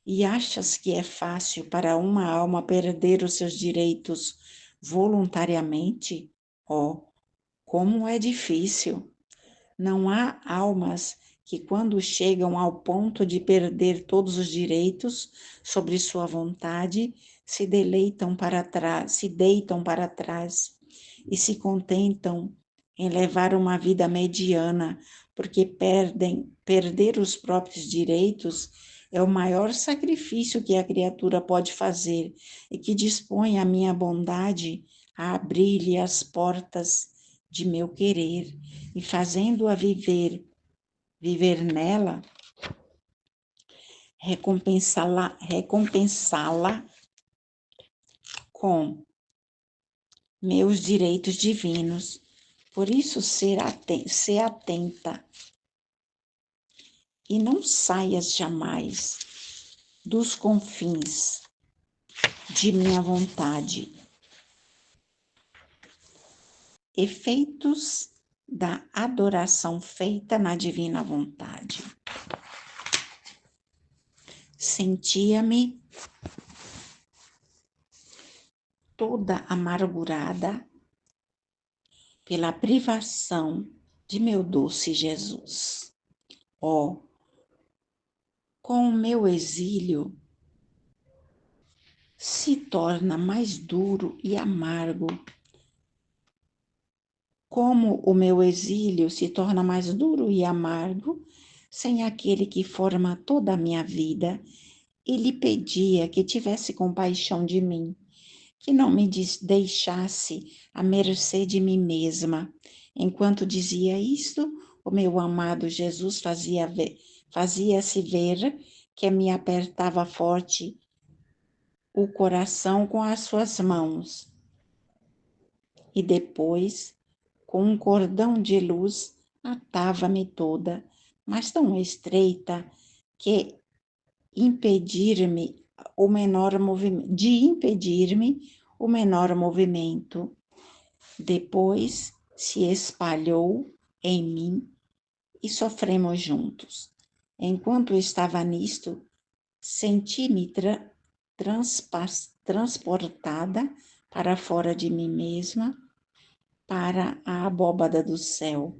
E achas que é fácil para uma alma perder os seus direitos voluntariamente? Oh, como é difícil! Não há almas que, quando chegam ao ponto de perder todos os direitos sobre sua vontade, se deitam para trás e se contentam em levar uma vida mediana, porque perder os próprios direitos é o maior sacrifício que a criatura pode fazer e que dispõe a minha bondade a abrir-lhe as portas de meu querer e fazendo-a viver nela, recompensá-la com meus direitos divinos. Por isso, ser atenta e não saias jamais dos confins de minha vontade. Efeitos da adoração feita na divina vontade. Sentia-me toda amargurada pela privação de meu doce Jesus. Oh, com o meu exílio, se torna mais duro e amargo, como o meu exílio se torna mais duro e amargo, sem aquele que forma toda a minha vida, e lhe pedia que tivesse compaixão de mim, que não me deixasse à mercê de mim mesma. Enquanto dizia isto, o meu amado Jesus fazia-se ver que me apertava forte o coração com as suas mãos e depois, com um cordão de luz, atava-me toda, mas tão estreita que impedir-me impedir-me o menor movimento. Depois se espalhou em mim e sofremos juntos. Enquanto estava nisto, senti-me transportada para fora de mim mesma, para a abóbada do céu,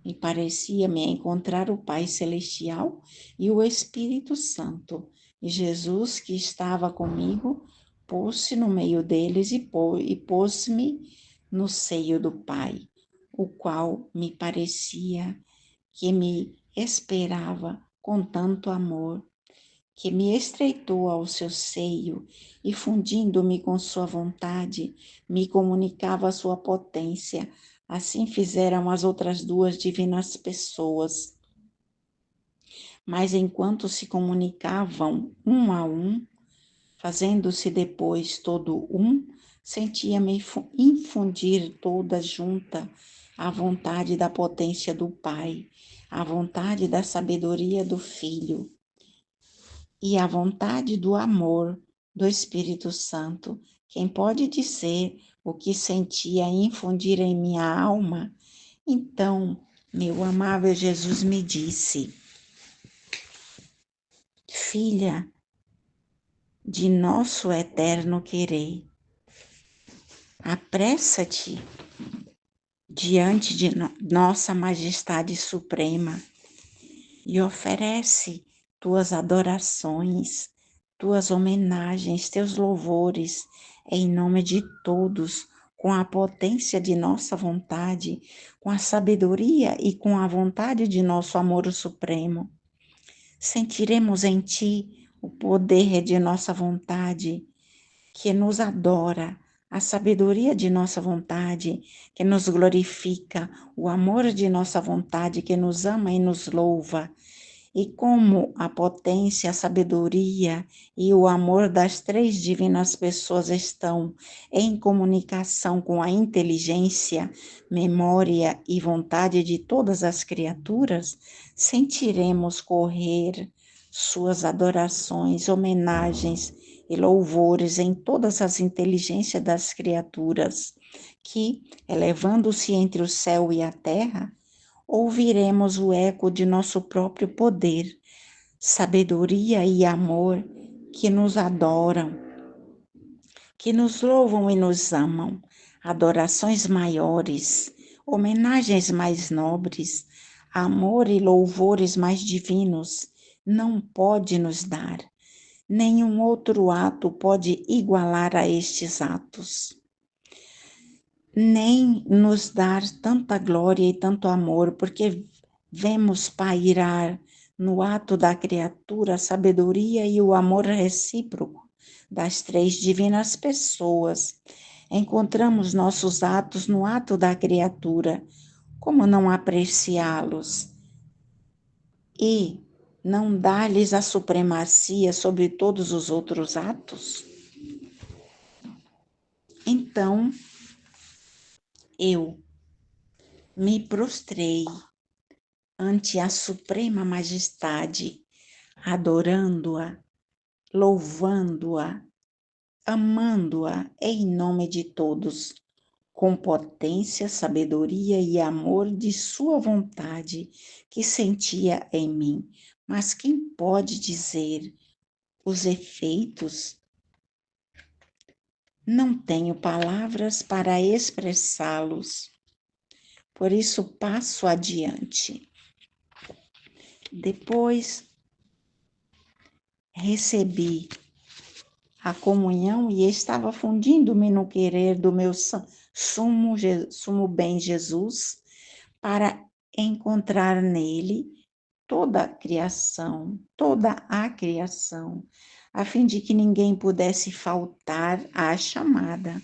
e parecia-me encontrar o Pai Celestial e o Espírito Santo. E Jesus, que estava comigo, pôs-se no meio deles e pôs-me no seio do Pai, o qual me parecia que me esperava com tanto amor, que me estreitou ao seu seio e, fundindo-me com sua vontade, me comunicava a sua potência. Assim fizeram as outras duas divinas pessoas. Mas enquanto se comunicavam um a um, fazendo-se depois todo um, sentia-me infundir toda junta a vontade da potência do Pai, a vontade da sabedoria do Filho e a vontade do amor do Espírito Santo. Quem pode dizer o que sentia infundir em minha alma? Então, meu amável Jesus me disse: Filha de nosso eterno querer, apressa-te diante de nossa Majestade Suprema e oferece tuas adorações, tuas homenagens, teus louvores, em nome de todos, com a potência de nossa vontade, com a sabedoria e com a vontade de nosso amor supremo. Sentiremos em ti o poder de nossa vontade, que nos adora, a sabedoria de nossa vontade, que nos glorifica, o amor de nossa vontade, que nos ama e nos louva. E como a potência, a sabedoria e o amor das três divinas pessoas estão em comunicação com a inteligência, memória e vontade de todas as criaturas, sentiremos correr suas adorações, homenagens e louvores em todas as inteligências das criaturas, que, elevando-se entre o céu e a terra, ouviremos o eco de nosso próprio poder, sabedoria e amor que nos adoram, que nos louvam e nos amam, adorações maiores, homenagens mais nobres, amor e louvores mais divinos, não pode nos dar. Nenhum outro ato pode igualar a estes atos, nem nos dar tanta glória e tanto amor, porque vemos pairar no ato da criatura a sabedoria e o amor recíproco das três divinas pessoas. Encontramos nossos atos no ato da criatura. Como não apreciá-los e não dar-lhes a supremacia sobre todos os outros atos? Então, eu me prostrei ante a suprema majestade, adorando-a, louvando-a, amando-a em nome de todos, com potência, sabedoria e amor de sua vontade que sentia em mim. Mas quem pode dizer os efeitos? Não tenho palavras para expressá-los, por isso passo adiante. Depois recebi a comunhão e estava fundindo-me no querer do meu sumo bem Jesus, para encontrar nele toda a criação, a fim de que ninguém pudesse faltar à chamada,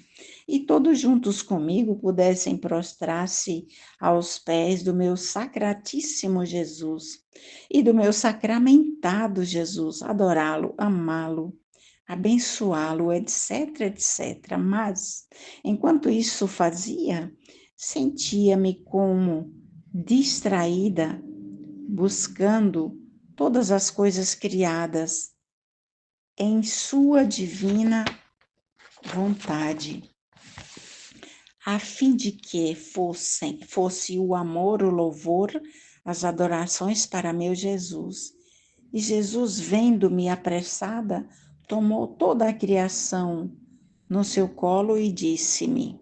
e todos juntos comigo pudessem prostrar-se aos pés do meu sacratíssimo Jesus e do meu sacramentado Jesus, adorá-lo, amá-lo, abençoá-lo, etc, etc. Mas, enquanto isso fazia, sentia-me como distraída, buscando todas as coisas criadas em sua divina vontade, a fim de que fosse o amor, o louvor, as adorações para meu Jesus. E Jesus, vendo-me apressada, tomou toda a criação no seu colo e disse-me: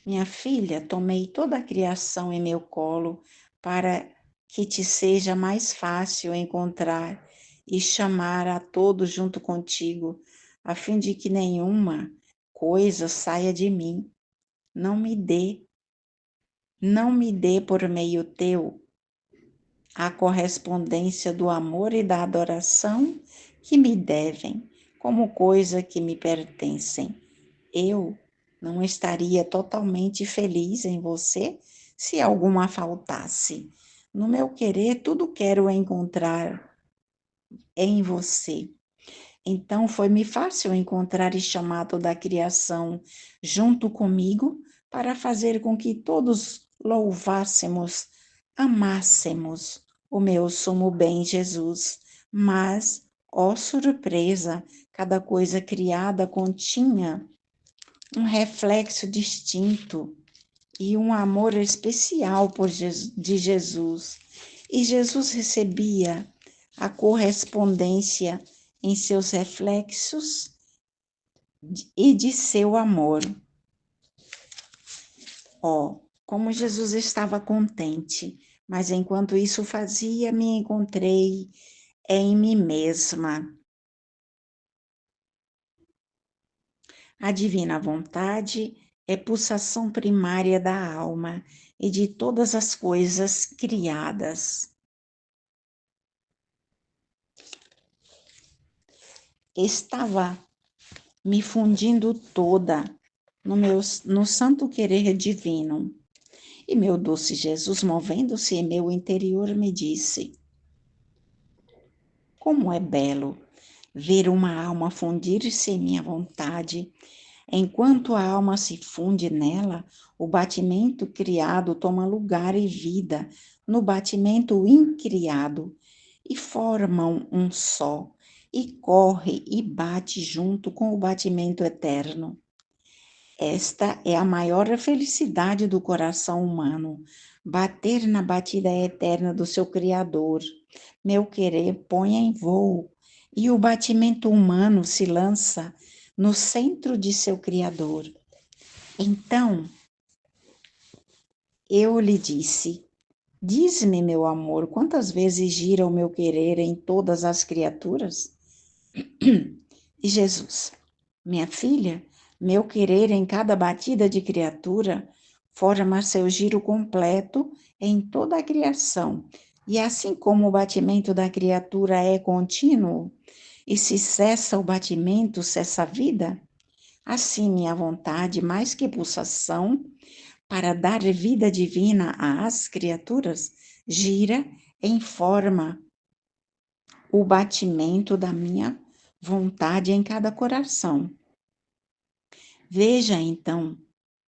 minha filha, tomei toda a criação em meu colo para que te seja mais fácil encontrar e chamar a todos junto contigo, a fim de que nenhuma coisa saia de mim. Não me dê por meio teu a correspondência do amor e da adoração que me devem, como coisa que me pertencem. Eu não estaria totalmente feliz em você se alguma faltasse. No meu querer, tudo quero encontrar em você. Então, foi-me fácil encontrar e chamar toda a criação junto comigo para fazer com que todos louvássemos, amássemos o meu sumo bem Jesus. Mas, ó surpresa, cada coisa criada continha um reflexo distinto e um amor especial de Jesus. E Jesus recebia a correspondência em seus reflexos e de seu amor. Como Jesus estava contente, mas enquanto isso fazia, me encontrei em mim mesma. A divina vontade é pulsação primária da alma e de todas as coisas criadas. Estava me fundindo toda no santo querer divino. E meu doce Jesus, movendo-se em meu interior, me disse: como é belo ver uma alma fundir-se em minha vontade. Enquanto a alma se funde nela, o batimento criado toma lugar e vida no batimento incriado, e formam um só, e corre e bate junto com o batimento eterno. Esta é a maior felicidade do coração humano, bater na batida eterna do seu Criador. Meu querer põe em voo, e o batimento humano se lança no centro de seu Criador. Então, eu lhe disse: diz-me, meu amor, quantas vezes gira o meu querer em todas as criaturas? E Jesus: minha filha, meu querer em cada batida de criatura forma seu giro completo em toda a criação. E assim como o batimento da criatura é contínuo, e se cessa o batimento, cessa a vida, assim minha vontade, mais que pulsação, para dar vida divina às criaturas, gira em forma o batimento da minha vontade em cada coração. Veja, então,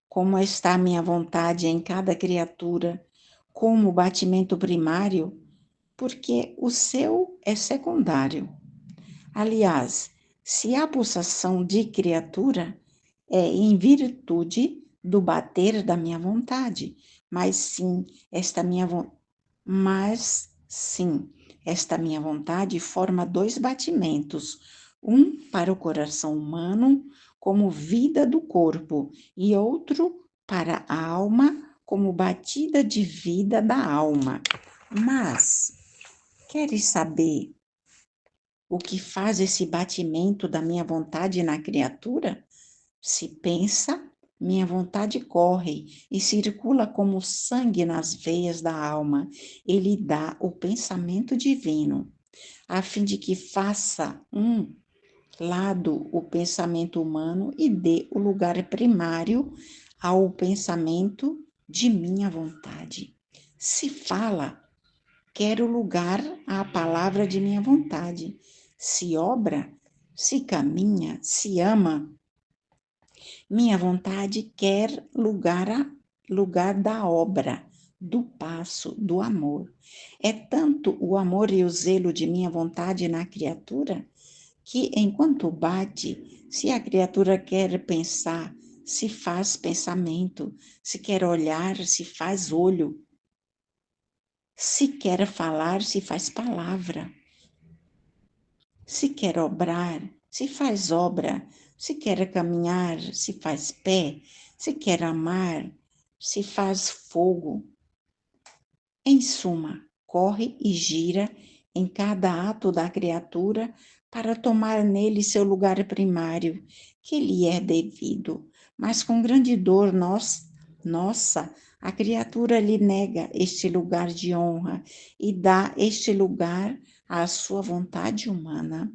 como está a minha vontade em cada criatura, como batimento primário, porque o seu é secundário. Aliás, se há pulsação de criatura, é em virtude do bater da minha vontade, mas sim, esta minha vontade forma dois batimentos, um para o coração humano como vida do corpo e outro para a alma como batida de vida da alma. Mas queres saber o que faz esse batimento da minha vontade na criatura? Se pensa, minha vontade corre e circula como sangue nas veias da alma. Ele dá o pensamento divino, a fim de que faça lado o pensamento humano e dê o lugar primário ao pensamento de minha vontade. Se fala, quero lugar à palavra de minha vontade. Se obra, se caminha, se ama, minha vontade quer lugar da obra, do passo, do amor. É tanto o amor e o zelo de minha vontade na criatura que, enquanto bate, se a criatura quer pensar, se faz pensamento, se quer olhar, se faz olho, se quer falar, se faz palavra, se quer obrar, se faz obra, se quer caminhar, se faz pé, se quer amar, se faz fogo. Em suma, corre e gira em cada ato da criatura para tomar nele seu lugar primário, que lhe é devido. Mas com grande dor nossa, a criatura lhe nega este lugar de honra e dá este lugar à sua vontade humana.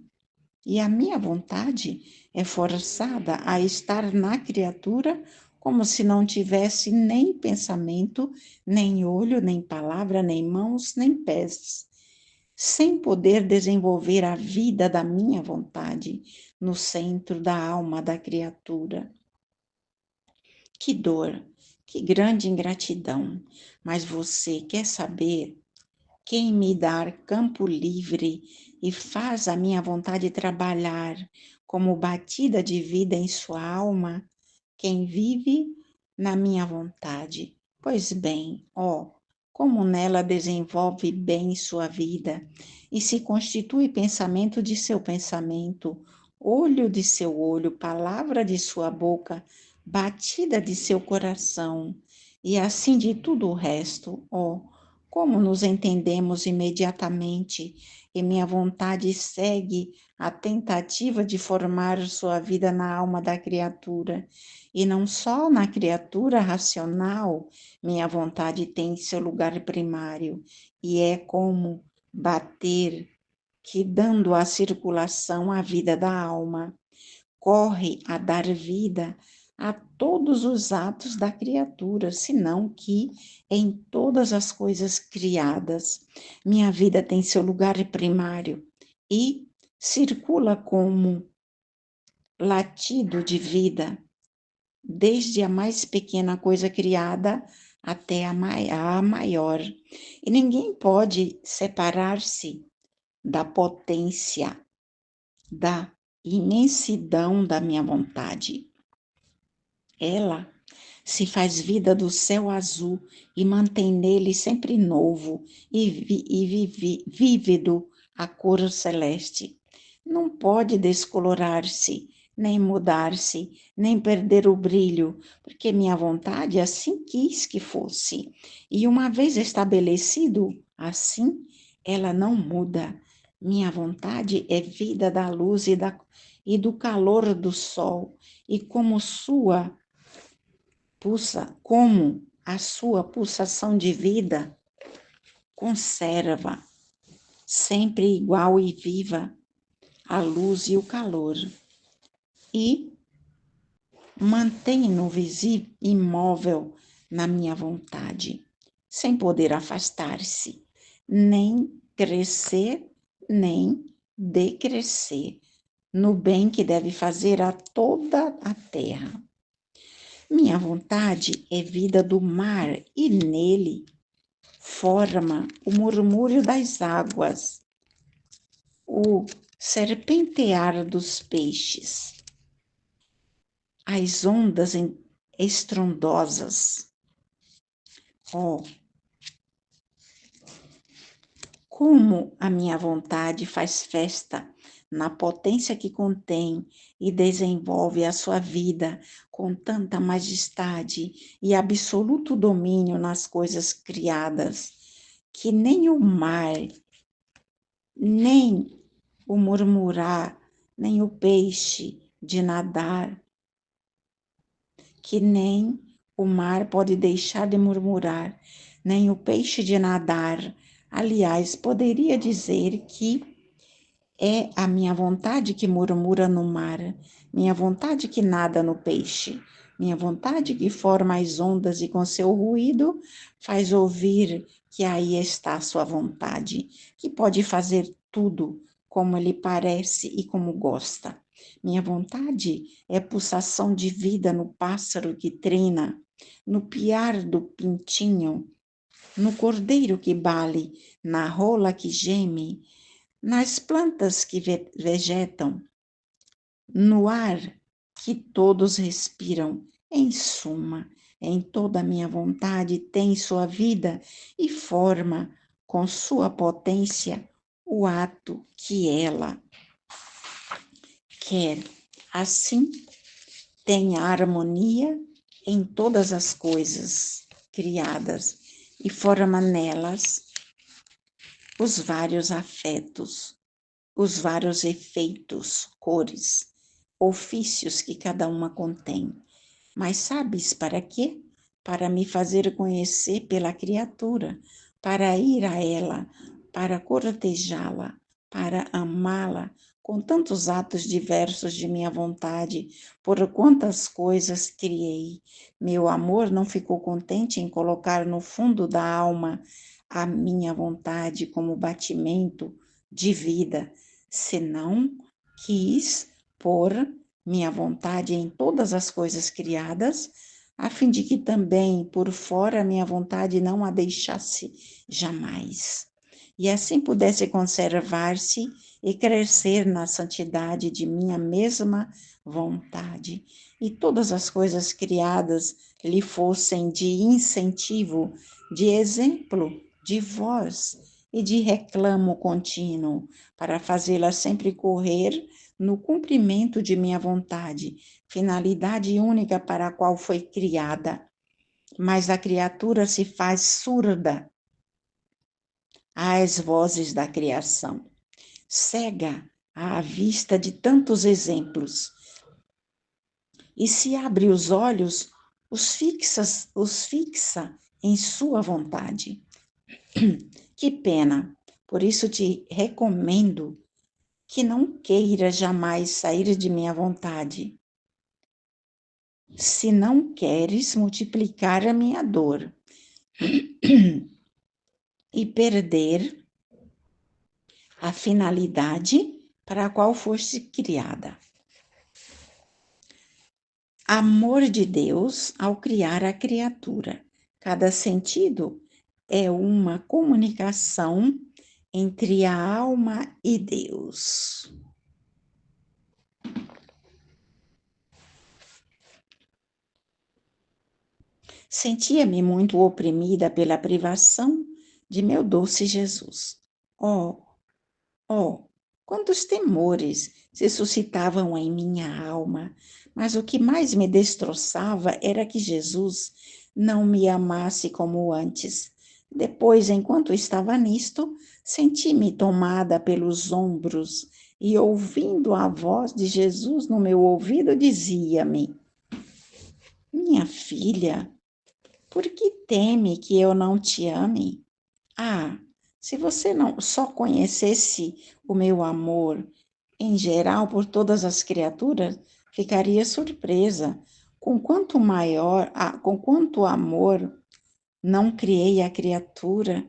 E a minha vontade é forçada a estar na criatura como se não tivesse nem pensamento, nem olho, nem palavra, nem mãos, nem pés, sem poder desenvolver a vida da minha vontade no centro da alma da criatura. Que dor, que grande ingratidão! Mas você quer saber quem me dá campo livre e faz a minha vontade trabalhar como batida de vida em sua alma? Quem vive na minha vontade. Pois bem, ó, como nela desenvolve bem sua vida e se constitui pensamento de seu pensamento, olho de seu olho, palavra de sua boca, batida de seu coração, e assim de tudo o resto, ó, como nos entendemos imediatamente, e minha vontade segue a tentativa de formar sua vida na alma da criatura, e não só na criatura racional, minha vontade tem seu lugar primário, e é como bater, que dando a circulação à vida da alma, corre a dar vida a todos os atos da criatura, senão que em todas as coisas criadas, minha vida tem seu lugar primário e circula como latido de vida, desde a mais pequena coisa criada até a maior. E ninguém pode separar-se da potência, da imensidão da minha vontade. Ela se faz vida do céu azul e mantém nele sempre novo e vívido a cor celeste. Não pode descolorar-se, nem mudar-se, nem perder o brilho, porque minha vontade assim quis que fosse. E uma vez estabelecido assim, ela não muda. Minha vontade é vida da luz e do calor do sol, e como a sua pulsação de vida conserva sempre igual e viva a luz e o calor, e mantém-no imóvel na minha vontade, sem poder afastar-se, nem crescer, nem decrescer, no bem que deve fazer a toda a terra. Minha vontade é vida do mar e nele forma o murmúrio das águas, o serpentear dos peixes, as ondas estrondosas. Oh, como a minha vontade faz festa na potência que contém e desenvolve a sua vida com tanta majestade e absoluto domínio nas coisas criadas, que nem o mar, nem o murmurar, nem o peixe de nadar, que nem o mar pode deixar de murmurar, nem o peixe de nadar. Aliás, poderia dizer que é a minha vontade que murmura no mar, minha vontade que nada no peixe, minha vontade que forma as ondas e com seu ruído faz ouvir que aí está sua vontade, que pode fazer tudo como lhe parece e como gosta. Minha vontade é pulsação de vida no pássaro que trina, no piar do pintinho, no cordeiro que bale, na rola que geme, nas plantas que vegetam, no ar que todos respiram. Em suma, em toda a minha vontade tem sua vida e forma com sua potência o ato que ela quer. Assim, tem a harmonia em todas as coisas criadas e forma nelas os vários afetos, os vários efeitos, cores, ofícios que cada uma contém. Mas sabes para quê? Para me fazer conhecer pela criatura, para ir a ela, para cortejá-la, para amá-la, com tantos atos diversos de minha vontade, por quantas coisas criei. Meu amor não ficou contente em colocar no fundo da alma a minha vontade como batimento de vida, senão quis pôr minha vontade em todas as coisas criadas, a fim de que também por fora minha vontade não a deixasse jamais, e assim pudesse conservar-se e crescer na santidade de minha mesma vontade, e todas as coisas criadas lhe fossem de incentivo, de exemplo, de voz e de reclamo contínuo, para fazê-la sempre correr no cumprimento de minha vontade, finalidade única para a qual foi criada. Mas a criatura se faz surda às vozes da criação, cega à vista de tantos exemplos, e se abre os olhos, os fixa em sua vontade. Que pena! Por isso te recomendo que não queira jamais sair de minha vontade, se não queres multiplicar a minha dor e perder a finalidade para a qual foste criada. Amor de Deus ao criar a criatura. Cada sentido é uma comunicação entre a alma e Deus. Sentia-me muito oprimida pela privação de meu doce Jesus. Oh, oh, quantos temores se suscitavam em minha alma, mas o que mais me destroçava era que Jesus não me amasse como antes. Depois, enquanto estava nisto, senti-me tomada pelos ombros e, ouvindo a voz de Jesus no meu ouvido, dizia-me: Minha filha, por que teme que eu não te ame? Ah, se você não só conhecesse o meu amor em geral por todas as criaturas, ficaria surpresa com quanto amor não criei a criatura,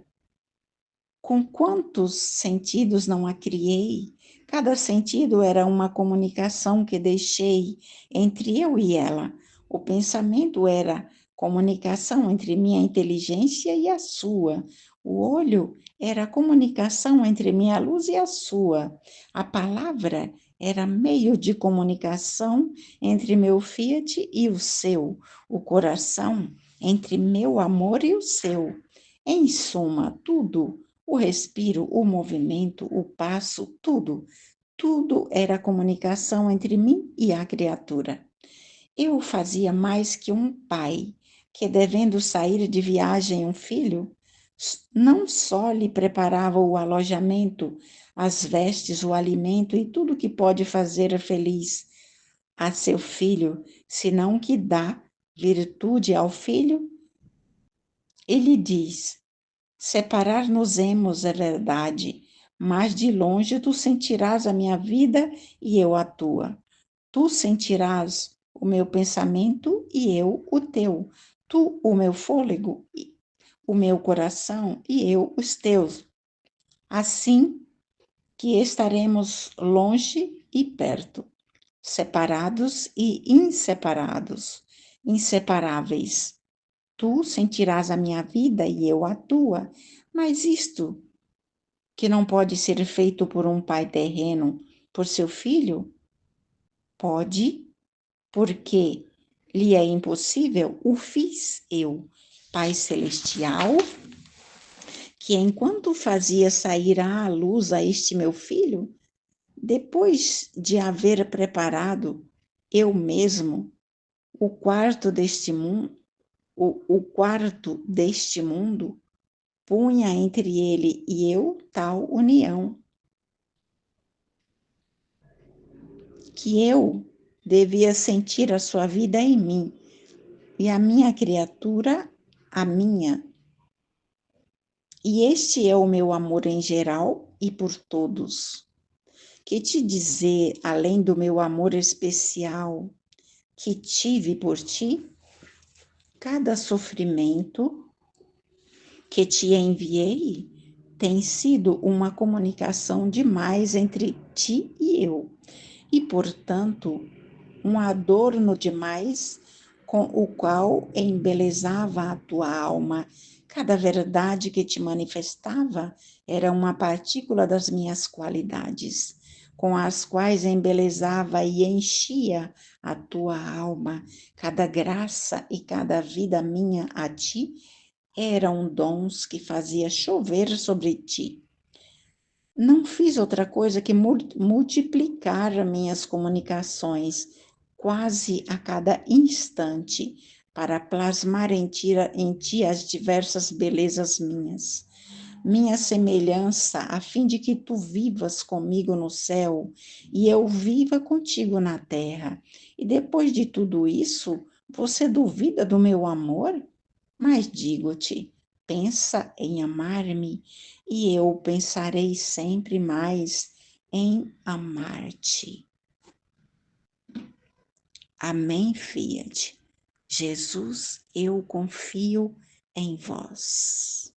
com quantos sentidos não a criei. Cada sentido era uma comunicação que deixei entre eu e ela. O pensamento era comunicação entre minha inteligência e a sua. O olho era comunicação entre minha luz e a sua. A palavra era meio de comunicação entre meu Fiat e o seu. O coração entre meu amor e o seu. Em suma, tudo, o respiro, o movimento, o passo, tudo era comunicação entre mim e a criatura. Eu fazia mais que um pai, que devendo sair de viagem um filho, não só lhe preparava o alojamento, as vestes, o alimento e tudo que pode fazer feliz a seu filho, senão que dá virtude ao filho? Ele diz: separar-nos-emos, é verdade, mas de longe tu sentirás a minha vida e eu a tua. Tu sentirás o meu pensamento e eu o teu. Tu o meu fôlego, o meu coração e eu os teus. Assim que estaremos longe e perto, separados e inseparados, inseparáveis. Tu sentirás a minha vida e eu a tua, mas isto que não pode ser feito por um pai terreno, por seu filho, pode, porque lhe é impossível, o fiz eu, Pai Celestial, que enquanto fazia sair à luz a este meu filho, depois de haver preparado eu mesmo o quarto deste mundo, o quarto deste mundo, punha entre ele e eu tal união, que eu devia sentir a sua vida em mim, e a minha criatura, a minha. E este é o meu amor em geral e por todos. Que te dizer, além do meu amor especial que tive por ti, cada sofrimento que te enviei tem sido uma comunicação demais entre ti e eu, e, portanto, um adorno demais com o qual embelezava a tua alma. Cada verdade que te manifestava era uma partícula das minhas qualidades, com as quais embelezava e enchia a tua alma. Cada graça e cada vida minha a ti eram dons que fazia chover sobre ti. Não fiz outra coisa que multiplicar minhas comunicações quase a cada instante para plasmar em ti as diversas belezas minhas. Minha semelhança, a fim de que tu vivas comigo no céu e eu viva contigo na terra. E depois de tudo isso, você duvida do meu amor? Mas digo-te, pensa em amar-me e eu pensarei sempre mais em amar-te. Amém, Fiat. Jesus, eu confio em vós.